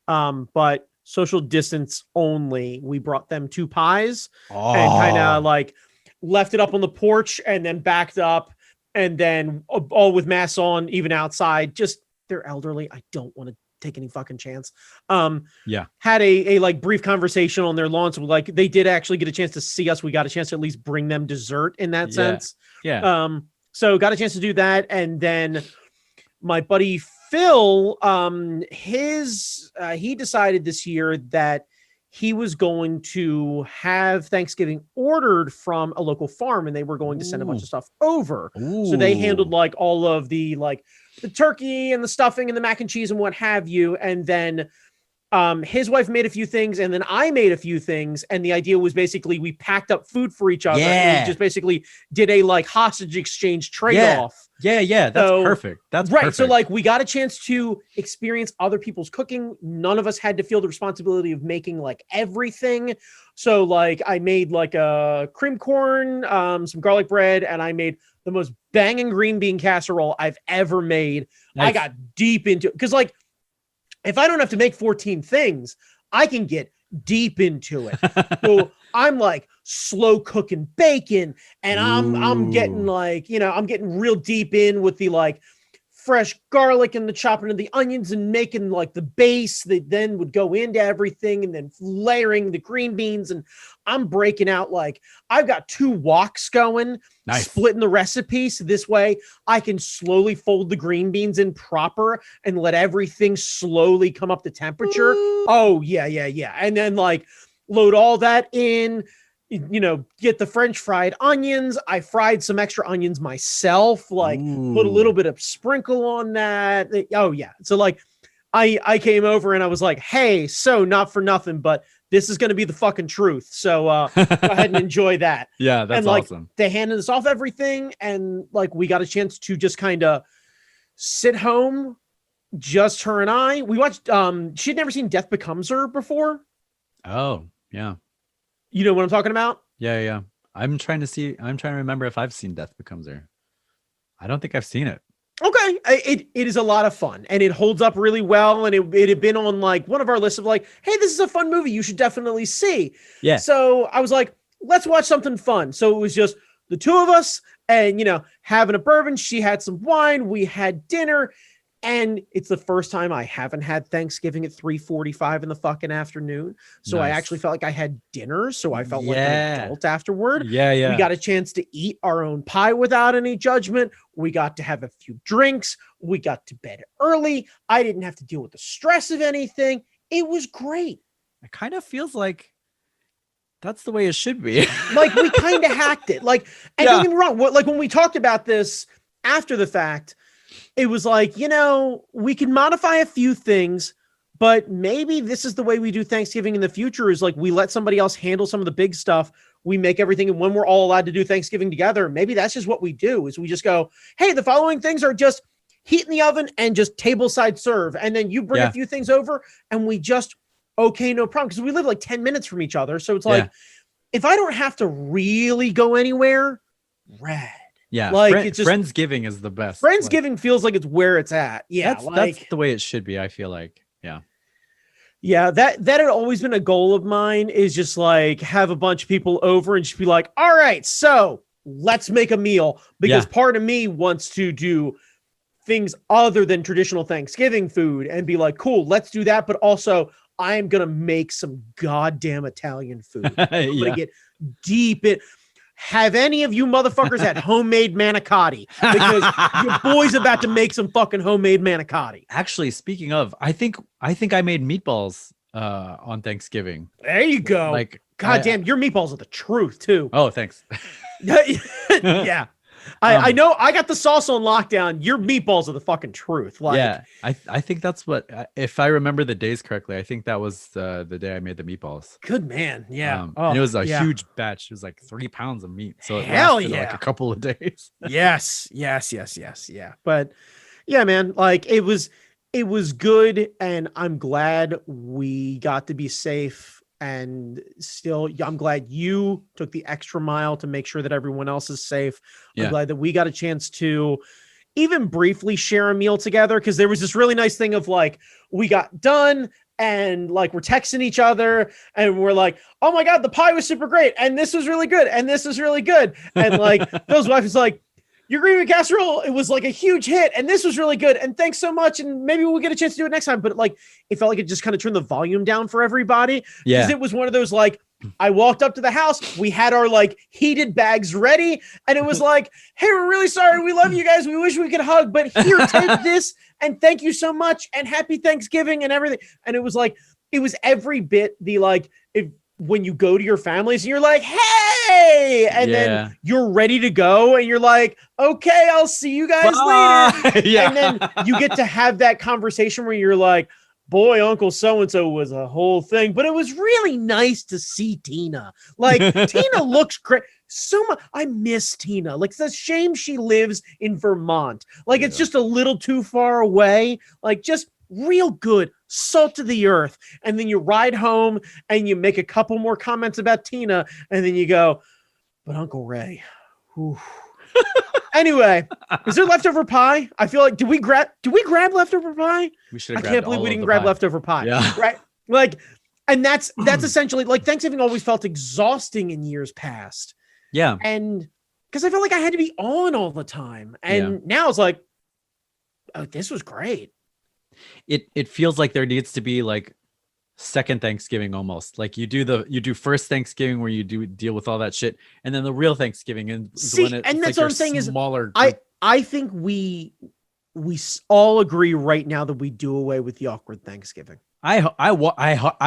but social distance only. We brought them 2 pies and kind of like left it up on the porch and then backed up, and then all with masks on, even outside. Just, they're elderly. I don't want to take any fucking chance. Had a like brief conversation on their lawn. So like they did actually get a chance to see us. We got a chance to at least bring them dessert in that sense. Yeah. So got a chance to do that. And then my buddy Phil, he decided this year that he was going to have Thanksgiving ordered from a local farm, and they were going to send a bunch of stuff over. So they handled like all of the, like the turkey and the stuffing and the mac and cheese and what have you. And then his wife made a few things and then I made a few things. And the idea was basically we packed up food for each other. And we just basically did a like hostage exchange trade-off. Yeah. That's perfect. That's right. Perfect. So like we got a chance to experience other people's cooking. None of us had to feel the responsibility of making like everything. So like I made like a cream corn, some garlic bread, and I made the most banging green bean casserole I've ever made. Nice. I got deep into it because like, if I don't have to make 14 things, I can get deep into it. So I'm like slow cooking bacon and I'm getting like, you know, I'm getting real deep in with the like fresh garlic and the chopping of the onions and making like the base that then would go into everything and then layering the green beans. And I'm breaking out like I've got 2 woks going, splitting the recipe. So this way I can slowly fold the green beans in proper and let everything slowly come up to temperature. Oh, yeah. And then like load all that in, you know, get the French fried onions. I fried some extra onions myself, like put a little bit of sprinkle on that. Oh yeah. So like I came over and I was like, hey, so not for nothing, but this is going to be the fucking truth. So go ahead and enjoy that. Yeah. That's and, like, awesome. They handed us off everything. And like, we got a chance to just kind of sit home, just her and I. We watched, she'd never seen Death Becomes Her before. Oh yeah. You know what I'm talking about? Yeah. I'm trying to remember if I've seen Death Becomes Her. I don't think I've seen it. Okay. It is a lot of fun and it holds up really well. And it had been on like one of our lists of like, hey, this is a fun movie you should definitely see. Yeah. So I was like, let's watch something fun. So it was just the 2 of us and, you know, having a bourbon. She had some wine. We had dinner. And it's the first time I haven't had Thanksgiving at 3:45 in the fucking afternoon. So nice. I actually felt like I had dinner. So I felt like an adult afterward. Yeah. We got a chance to eat our own pie without any judgment. We got to have a few drinks. We got to bed early. I didn't have to deal with the stress of anything. It was great. It kind of feels like that's the way it should be. Like we kind of hacked it. Like, and don't get me wrong. Like when we talked about this after the fact, it was like, you know, we can modify a few things, but maybe this is the way we do Thanksgiving in the future is like we let somebody else handle some of the big stuff. We make everything. And when we're all allowed to do Thanksgiving together, maybe that's just what we do is we just go, hey, the following things are just heat in the oven and just table side serve. And then you bring a few things over and we just, okay, no problem. Because we live like 10 minutes from each other. So it's like, if I don't have to really go anywhere, rad. Yeah, like it's just Friendsgiving is the best. Friendsgiving feels like it's where it's at. Yeah, that's the way it should be. I feel like, yeah. That had always been a goal of mine. Is just like have a bunch of people over and just be like, all right, so let's make a meal because part of me wants to do things other than traditional Thanksgiving food and be like, cool, let's do that. But also, I'm gonna make some goddamn Italian food. I'm gonna get deep in. Have any of you motherfuckers had homemade manicotti? Because your boy's about to make some fucking homemade manicotti. Actually, speaking of, I think I made meatballs on Thanksgiving. There you go. Like, goddamn, your meatballs are the truth too. Oh, thanks. Yeah. I know I got the sauce on lockdown. Your meatballs are the fucking truth. Like, yeah, I think that's what, if I remember the days correctly, I think that was the day I made the meatballs. Good man. Yeah. And it was a huge batch. It was like 3 pounds of meat. So it lasted like a couple of days. Yes. Yeah. But yeah, man, like it was good. And I'm glad we got to be safe. And still, I'm glad you took the extra mile to make sure that everyone else is safe. I'm glad that we got a chance to even briefly share a meal together. Cause there was this really nice thing of like, we got done and like, we're texting each other and we're like, oh my God, the pie was super great. And this was really good. And this is really good. And like, Bill's wife is like, your green bean casserole, it was like a huge hit and this was really good. And thanks so much. And maybe we'll get a chance to do it next time. But like, it felt like it just kind of turned the volume down for everybody. Yeah. Because it was one of those, like, I walked up to the house, we had our like heated bags ready. And it was like, hey, we're really sorry. We love you guys. We wish we could hug, but here, take this. And thank you so much. And happy Thanksgiving and everything. And it was like, it was every bit the like, when you go to your families and you're like, hey, and then you're ready to go and you're like, okay, I'll see you guys later. And then you get to have that conversation where you're like, boy, Uncle so-and-so was a whole thing, but it was really nice to see Tina. Like, Tina looks great. So much. I miss Tina. Like, it's a shame she lives in Vermont. Like, it's just a little too far away. Like, just real good, salt of the earth. And then you ride home and you make a couple more comments about Tina, and then you go, but Uncle Ray, whew. Anyway, is there leftover pie? I feel like did we grab leftover pie? We should have. I can't believe we didn't grab leftover pie. Yeah. Right. Like, and that's essentially like Thanksgiving always felt exhausting in years past. Yeah. And because I felt like I had to be on all the time. And now it's like, oh, this was great. It feels like there needs to be like second Thanksgiving almost. Like you do first Thanksgiving where you do deal with all that shit, and then the real Thanksgiving and and that's what I'm saying is smaller. I think we all agree right now that we do away with the awkward Thanksgiving. I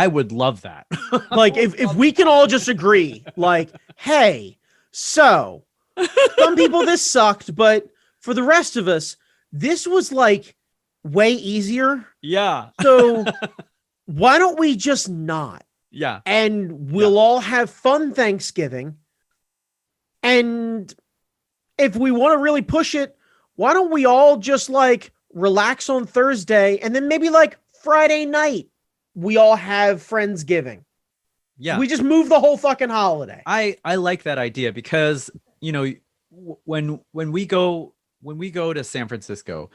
would love that. Like if we can all just agree, like, hey, so some people this sucked, but for the rest of us, this was like way easier. Yeah. So why don't we just not? Yeah. And we'll all have fun Thanksgiving. And if we want to really push it, why don't we all just like relax on Thursday, and then maybe like Friday night we all have Friendsgiving. Yeah. We just move the whole fucking holiday. I like that idea because, you know, when we go to San Francisco,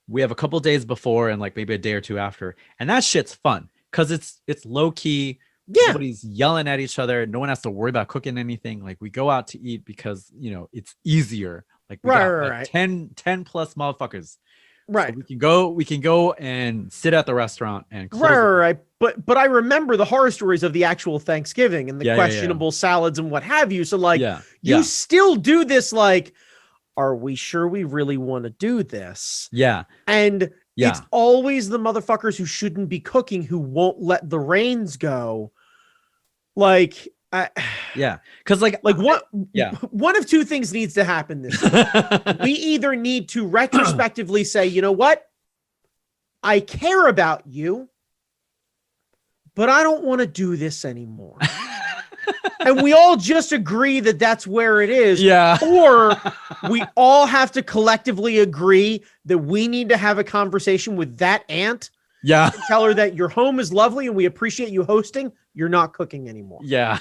we have a couple days before and like maybe a day or two after, and that shit's fun because it's low key. Yeah, nobody's yelling at each other. No one has to worry about cooking anything. Like we go out to eat because, you know, it's easier. Like we got like 10 plus motherfuckers. Right. So we can go and sit at the restaurant and close right. But I remember the horror stories of the actual Thanksgiving and the questionable salads and what have you. So like you still do this, like, are we sure we really want to do this? Yeah. And it's always the motherfuckers who shouldn't be cooking who won't let the reins go. Like, because like one of two things needs to happen this year. We either need to retrospectively say, you know what, I care about you, but I don't want to do this anymore. And we all just agree that that's where it is. Yeah. Or we all have to collectively agree that we need to have a conversation with that aunt. Yeah. And tell her that your home is lovely and we appreciate you hosting. You're not cooking anymore. Yeah.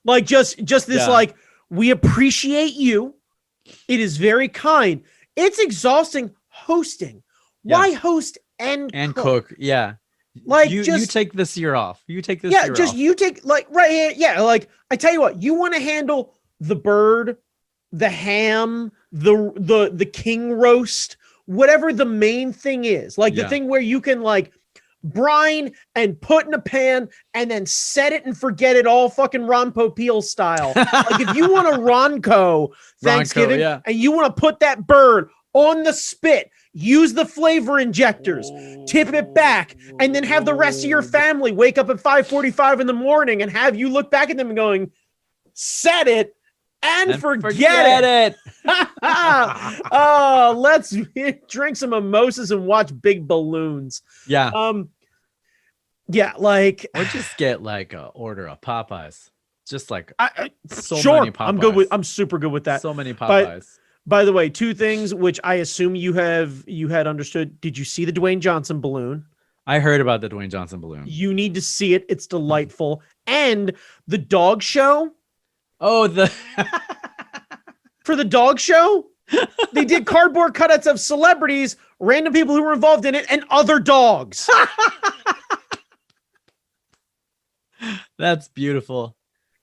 Like just this, like, we appreciate you. It is very kind. It's exhausting hosting. Why host and cook? Yeah. Like you take this year off. You take this year off. You take like like I tell you what, you want to handle the bird, the ham, the king roast, whatever the main thing is. Like the thing where you can like brine and put in a pan and then set it and forget it, all fucking Ron Popeil style. Like if you want a Ronco Thanksgiving and you want to put that bird on the spit, use the flavor injectors, tip it back, and then have the rest of your family wake up at 5:45 in the morning and have you look back at them and going, set it and forget it. Oh, let's drink some mimosas and watch big balloons. Yeah. Like, or just get like a order of Popeyes. Just like many Popeyes. I'm super good with that. So many Popeyes. By the way, two things which I assume you had understood. Did you see the Dwayne Johnson balloon? I heard about the Dwayne Johnson balloon. You need to see it. It's delightful. And the dog show. Oh, for the dog show, they did cardboard cutouts of celebrities, random people who were involved in it, and other dogs. That's beautiful.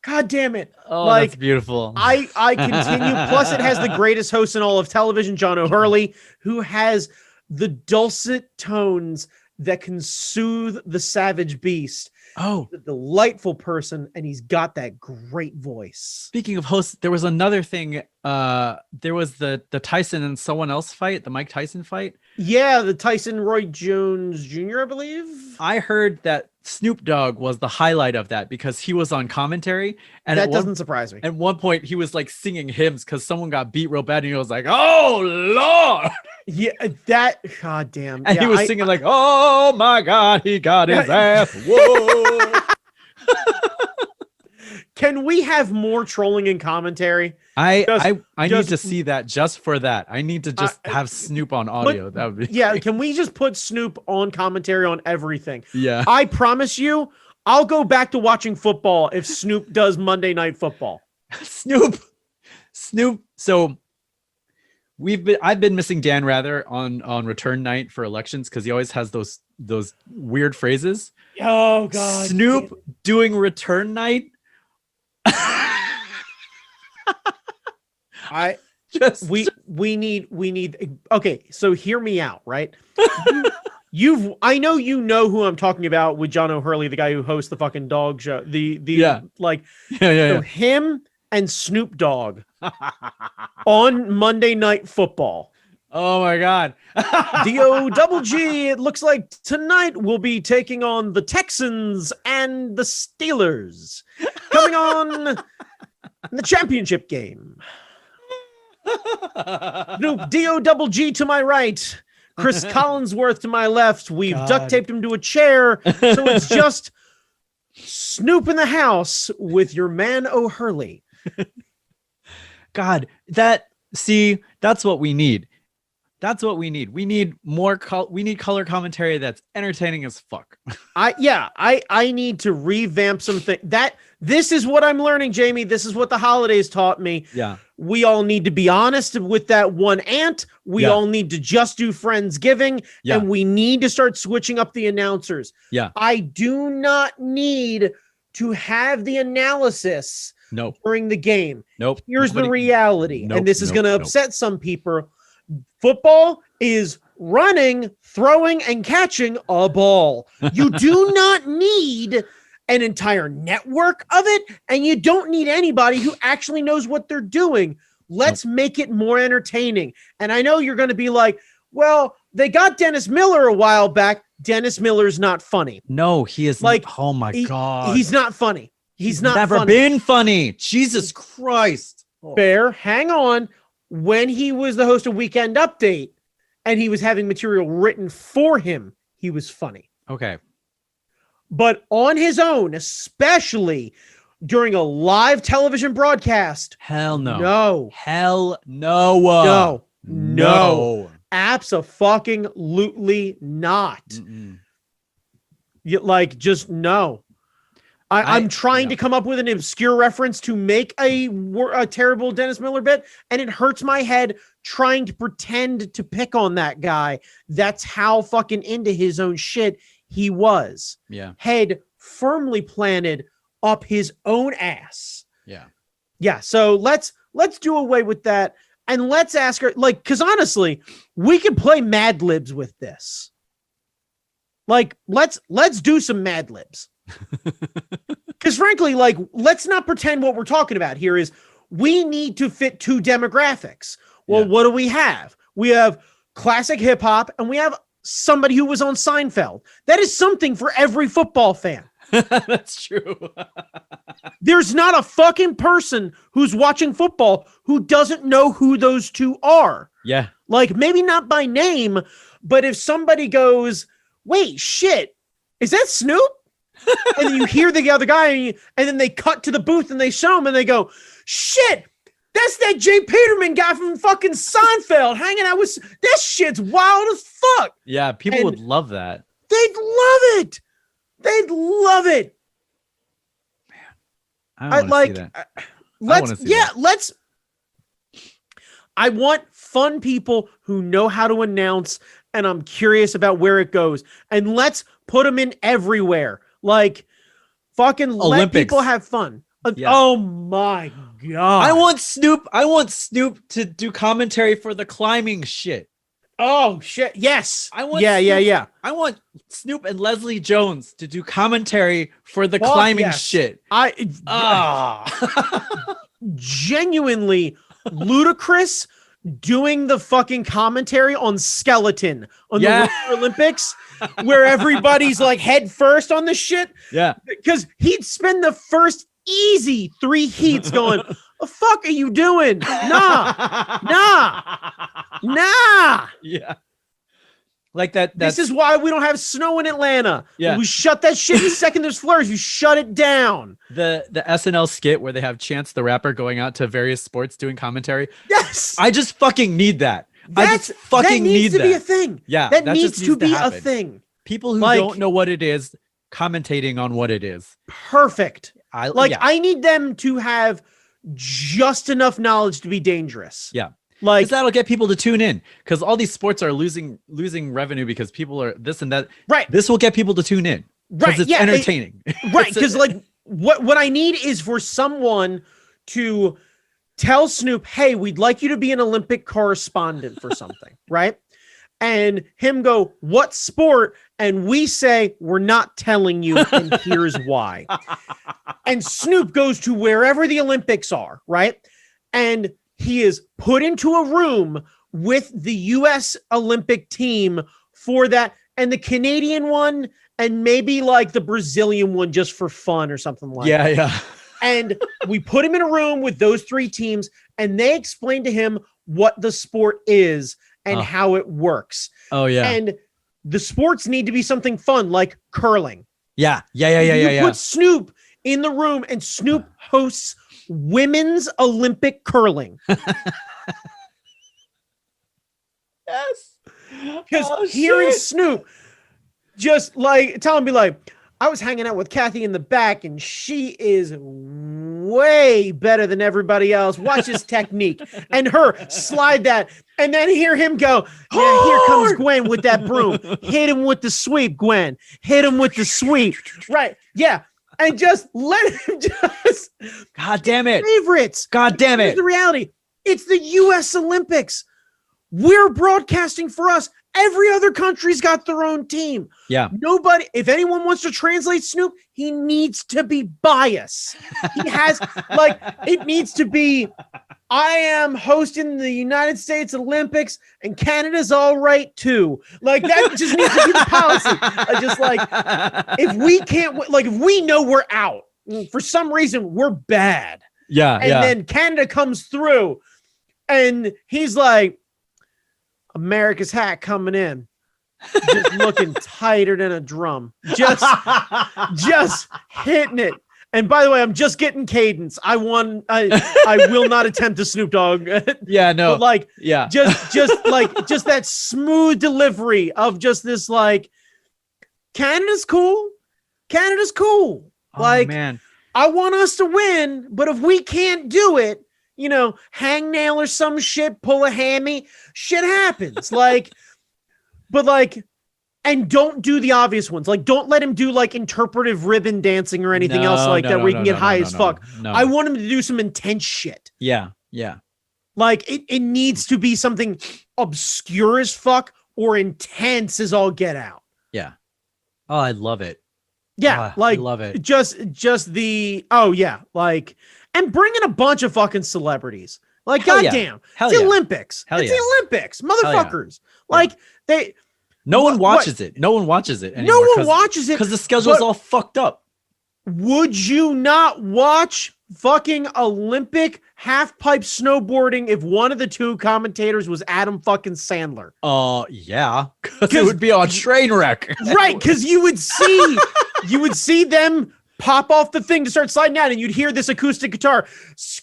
God damn it. Oh, like, that's beautiful. I continue. Plus, it has the greatest host in all of television, John O'Hurley, who has the dulcet tones that can soothe the savage beast. Oh, the delightful person, and he's got that great voice. Speaking of hosts, there was another thing. There was the Tyson and someone else fight, the Mike Tyson fight. Yeah, the Tyson Roy Jones Jr., I believe. I heard that Snoop Dogg was the highlight of that because he was on commentary, and that doesn't surprise me. At one point, he was like singing hymns because someone got beat real bad, and he was like, "Oh Lord!" Yeah, that goddamn. And he was singing like, "Oh Oh my God, he got his ass. Whoa. Can we have more trolling and commentary? I need to see that just for that. I need to just have Snoop on audio. That would be great. Can we just put Snoop on commentary on everything? Yeah. I promise you, I'll go back to watching football if Snoop does Monday Night Football. Snoop. So I've been missing Dan Rather on return night for elections because he always has those weird phrases. Oh God. Snoop doing return night. We need okay, so hear me out, right? I know you know who I'm talking about with John O'Hurley, the guy who hosts the fucking dog show. So him and Snoop Dogg on Monday Night Football. Oh my God. D-O-double-G, it looks like tonight we'll be taking on the Texans and the Steelers. Coming on in the championship game. D-O-double-G to my right. Chris Collinsworth to my left. We've duct taped him to a chair. So it's just Snoop in the house with your man O'Hurley. God, that's what we need. That's what we need. We need more we need color commentary that's entertaining as fuck. I need to revamp something. This is what I'm learning, Jamie. This is what the holidays taught me. Yeah. We all need to be honest with that one ant. We all need to just do Friendsgiving, and we need to start switching up the announcers. Yeah. I do not need to have the analysis during the game. Nope. Here's the reality, and this is going to upset some people. Football is running, throwing, and catching a ball. You do not need an entire network of it, and you don't need anybody who actually knows what they're doing. Let's make it more entertaining. And I know you're going to be like, well, they got Dennis Miller a while back. Dennis Miller's not funny. No, he is like, oh my God. He's not funny. He's not never been funny. Jesus Christ. Fair. Hang on. When he was the host of Weekend Update and he was having material written for him, he was funny. Okay. But on his own, especially during a live television broadcast. Hell no. No. Hell no. No. Abso-fucking-lutely not. Just no. I'm trying to come up with an obscure reference to make a terrible Dennis Miller bit, and it hurts my head trying to pretend to pick on that guy. That's how fucking into his own shit he was. Yeah. Head firmly planted up his own ass. Yeah. Yeah. So let's do away with that, and let's ask her, because honestly, we could play Mad Libs with this. Let's do some Mad Libs. Because frankly, let's not pretend what we're talking about here is we need to fit two demographics. Well, what do we have? We have classic hip hop, and we have somebody who was on Seinfeld. That is something for every football fan. That's true. There's not a fucking person who's watching football who doesn't know who those two are. Yeah. Maybe not by name, but if somebody goes, wait, shit, is that Snoop? And then you hear the other guy, and then they cut to the booth and they show him and they go, shit, that's that Jay Peterman guy from fucking Seinfeld hanging out with. That shit's wild as fuck. Yeah, people would love that. They'd love it. They'd love it. Man, I want to see that. I want fun people who know how to announce, and I'm curious about where it goes. And let's put them in everywhere. Fucking Olympics. Let people have fun. Yeah. Oh my God. I want Snoop to do commentary for the climbing shit. Oh shit. Yes. I want Snoop and Leslie Jones to do commentary for the climbing shit. Genuinely ludicrous doing the fucking commentary on skeleton on the Winter Olympics where everybody's head first on the shit. Yeah. Because he'd spend the first easy 3 heats going, the fuck are you doing? Nah. Yeah. Like that. This is why we don't have snow in Atlanta. Yeah. We shut that shit the second there's flurries. You shut it down. The SNL skit where they have Chance the Rapper going out to various sports doing commentary. Yes. I just fucking need that. That needs to be a thing. Yeah. That needs to be a thing. People who don't know what it is commentating on what it is. Perfect. I need them to have just enough knowledge to be dangerous. Yeah. Like that'll get people to tune in, because all these sports are losing revenue because people are this and that. Right. This will get people to tune in. Right. It's entertaining. Right. Because like what I need is for someone to tell Snoop, hey, we'd like you to be an Olympic correspondent for something. Right. And him go, what sport? And we say, we're not telling you, and here's why. And Snoop goes to wherever the Olympics are, right? And he is put into a room with the U.S. Olympic team for that, and the Canadian one, and maybe like the Brazilian one just for fun or something like that. Yeah. And we put him in a room with those three teams, and they explain to him what the sport is and how it works. Oh, yeah. And the sports need to be something fun, like curling. Yeah. Put Snoop in the room, and Snoop hosts women's Olympic curling. Yes. Because hearing Snoop just like telling me like, I was hanging out with Kathy in the back and she is way better than everybody else. Watch his technique. And her slide that. And then hear him go, yeah, here comes Gwen with that broom. Hit him with the sweep, Gwen. Hit him with the sweep. Right. Yeah. And just let him just. God damn it. Favorites. God damn it. Here's the reality. It's the U.S. Olympics. We're broadcasting for us. Every other country's got their own team. Yeah. Nobody, if anyone wants to translate Snoop, he needs to be biased. He has, like, it needs to be, I am hosting the United States Olympics and Canada's all right too. Like, that just needs to be the policy. Just like, if we can't, like, if we know we're out, for some reason, we're bad. Yeah. And then Canada comes through and he's like, America's hat coming in, just looking tighter than a drum, just hitting it. And by the way, I'm just getting cadence. I will not attempt a Snoop Dogg. Yeah, no, but like, yeah, just that smooth delivery of just this, like, Canada's cool. Like, man, I want us to win, but if we can't do it, you know, hangnail or some shit, pull a hammy, shit happens. Like, but like, and don't do the obvious ones. Like, don't let him do like interpretive ribbon dancing or anything else like that where he can get high as fuck. No. I want him to do some intense shit. Yeah. Like, it needs to be something obscure as fuck or intense as all get out. Yeah. Oh, I love it. Yeah, like, I love it. Just the like. And bring in a bunch of fucking celebrities. Like, goddamn. It's the Olympics. It's the Olympics. Motherfuckers. Like, no one watches it. No one watches it anymore. No one watches it. Because the schedule's all fucked up. Would you not watch fucking Olympic half-pipe snowboarding if one of the two commentators was Adam fucking Sandler? Yeah. Because it would be a train wreck. Right, because you would see them pop off the thing to start sliding down, and you'd hear this acoustic guitar,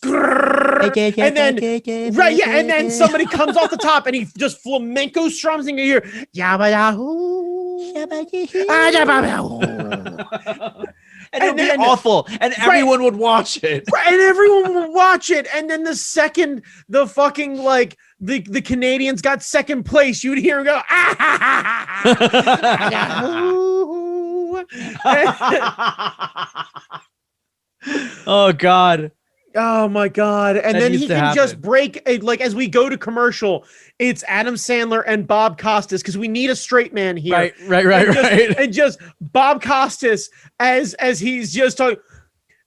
and then and then somebody comes off the top, and he just flamenco strums, and you hear yabba yahoo, and it would be awful, and everyone would watch it. Right, and everyone would watch it, and then the second the fucking like the Canadians got second place, you'd hear him go oh God. Oh my God. And then he can just break like as we go to commercial, it's Adam Sandler and Bob Costas because we need a straight man here. Right. And just Bob Costas as he's just talking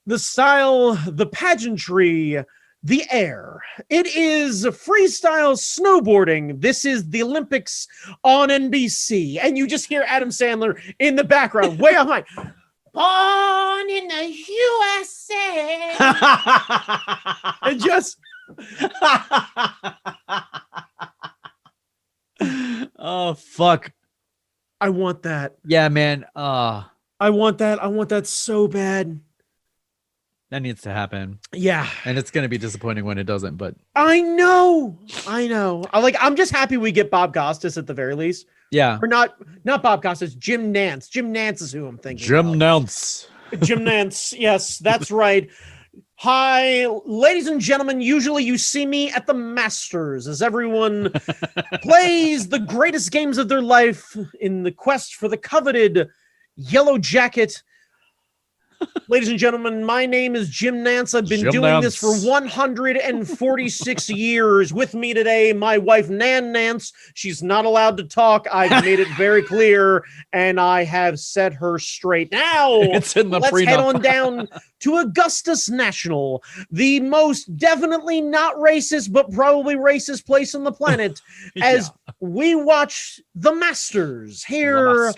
the style, the pageantry, the air. It is freestyle snowboarding. This is the Olympics on NBC. And you just hear Adam Sandler in the background, way off mic. Born in the USA. And just. Oh, fuck. I want that. Yeah, man. I want that. I want that so bad. That needs to happen. Yeah. And it's going to be disappointing when it doesn't, but I know. I'm just happy we get Bob Costas at the very least. Yeah. Or not Bob Costas, Jim Nance. Jim Nance is who I'm thinking Jim of. Nance. Jim Nance. Yes, that's right. Hi, ladies and gentlemen. Usually you see me at the Masters as everyone plays the greatest games of their life in the quest for the coveted yellow jacket. Ladies and gentlemen, my name is Jim Nance. I've been doing this for 146 years. With me today, my wife, Nan Nance. She's not allowed to talk. I've made it very clear, and I have set her straight. Now, it's in the let's prenup. head on down to Augustus National, the most definitely not racist, but probably racist place on the planet, as we watch the Masters here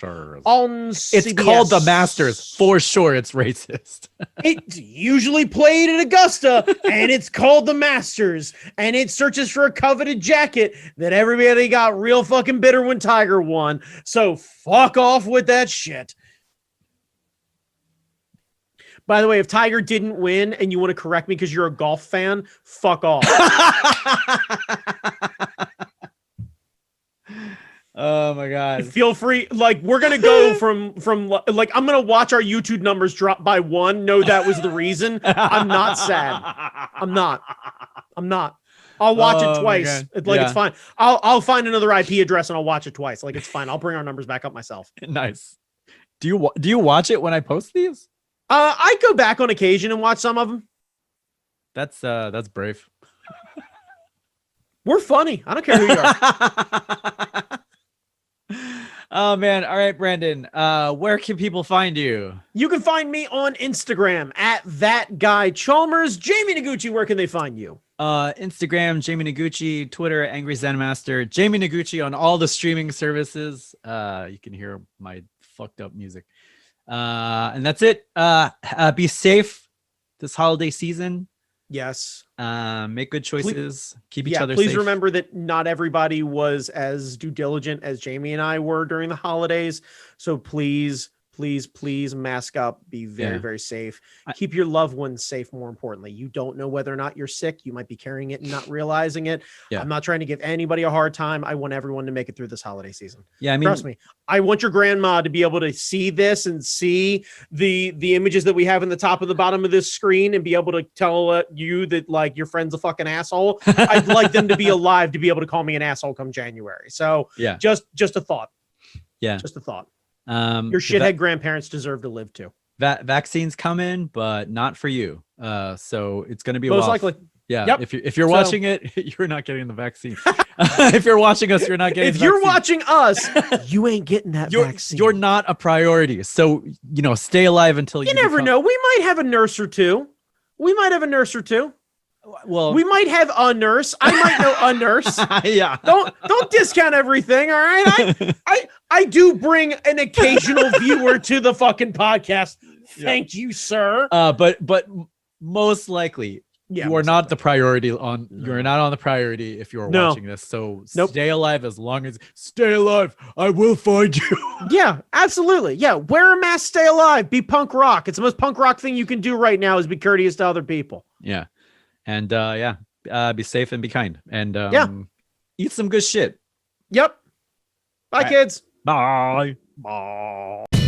on CBS. It's called the Masters. For sure, it's racist. It's usually played at Augusta, and it's called the Masters, and it searches for a coveted jacket that everybody got real fucking bitter when Tiger won. So fuck off with that shit. By the way, if Tiger didn't win and you want to correct me because you're a golf fan, fuck off. Oh my God. Feel free. Like, we're going to go from like, I'm going to watch our YouTube numbers drop by 1. No, that was the reason. I'm not sad. I'm not. I'll watch it twice. It's fine. I'll find another IP address and I'll watch it twice. Like, it's fine. I'll bring our numbers back up myself. Nice. Do you watch it when I post these? I go back on occasion and watch some of them. That's brave. We're funny. I don't care who you are. Oh man. All right, Brandon. Where can people find you? You can find me on Instagram at @ThatGuyChalmers. Jamie Noguchi, where can they find you? Instagram, Jamie Noguchi, Twitter, Angry Zen Master, Jamie Noguchi on all the streaming services. You can hear my fucked up music. And that's it. Be safe this holiday season. Yes. Make good choices. Keep each other please safe. Remember that not everybody was as due diligent as Jamie and I were during the holidays. So please mask up. Be very, very safe. Keep your loved ones safe. More importantly, you don't know whether or not you're sick. You might be carrying it and not realizing it. Yeah. I'm not trying to give anybody a hard time. I want everyone to make it through this holiday season. Yeah, I mean, trust me. I want your grandma to be able to see this and see the images that we have in the top of the bottom of this screen and be able to tell you that like your friend's a fucking asshole. I'd like them to be alive to be able to call me an asshole come January. So yeah, just a thought. Yeah, just a thought. Your shithead grandparents deserve to live too. Vaccines come in, but not for you. So it's going to be most likely. Yeah. Yep. If you're watching it, you're not getting the vaccine. If you're watching us, you're not getting. If you're watching us, you ain't getting that vaccine. You're not a priority. So stay alive until you never know. We might have a nurse or two. Well, we might have a nurse. I might know a nurse. Yeah. Don't discount everything. All right. I do bring an occasional viewer to the fucking podcast. Thank you, sir. But most likely you are not the priority on. No. You're not on the priority if you're watching this. So stay alive as long as stay alive. I will find you. Yeah, absolutely. Yeah. Wear a mask. Stay alive. Be punk rock. It's the most punk rock thing you can do right now is be courteous to other people. Yeah. And be safe and be kind and eat some good shit. Yep. Bye, kids. Bye. Bye.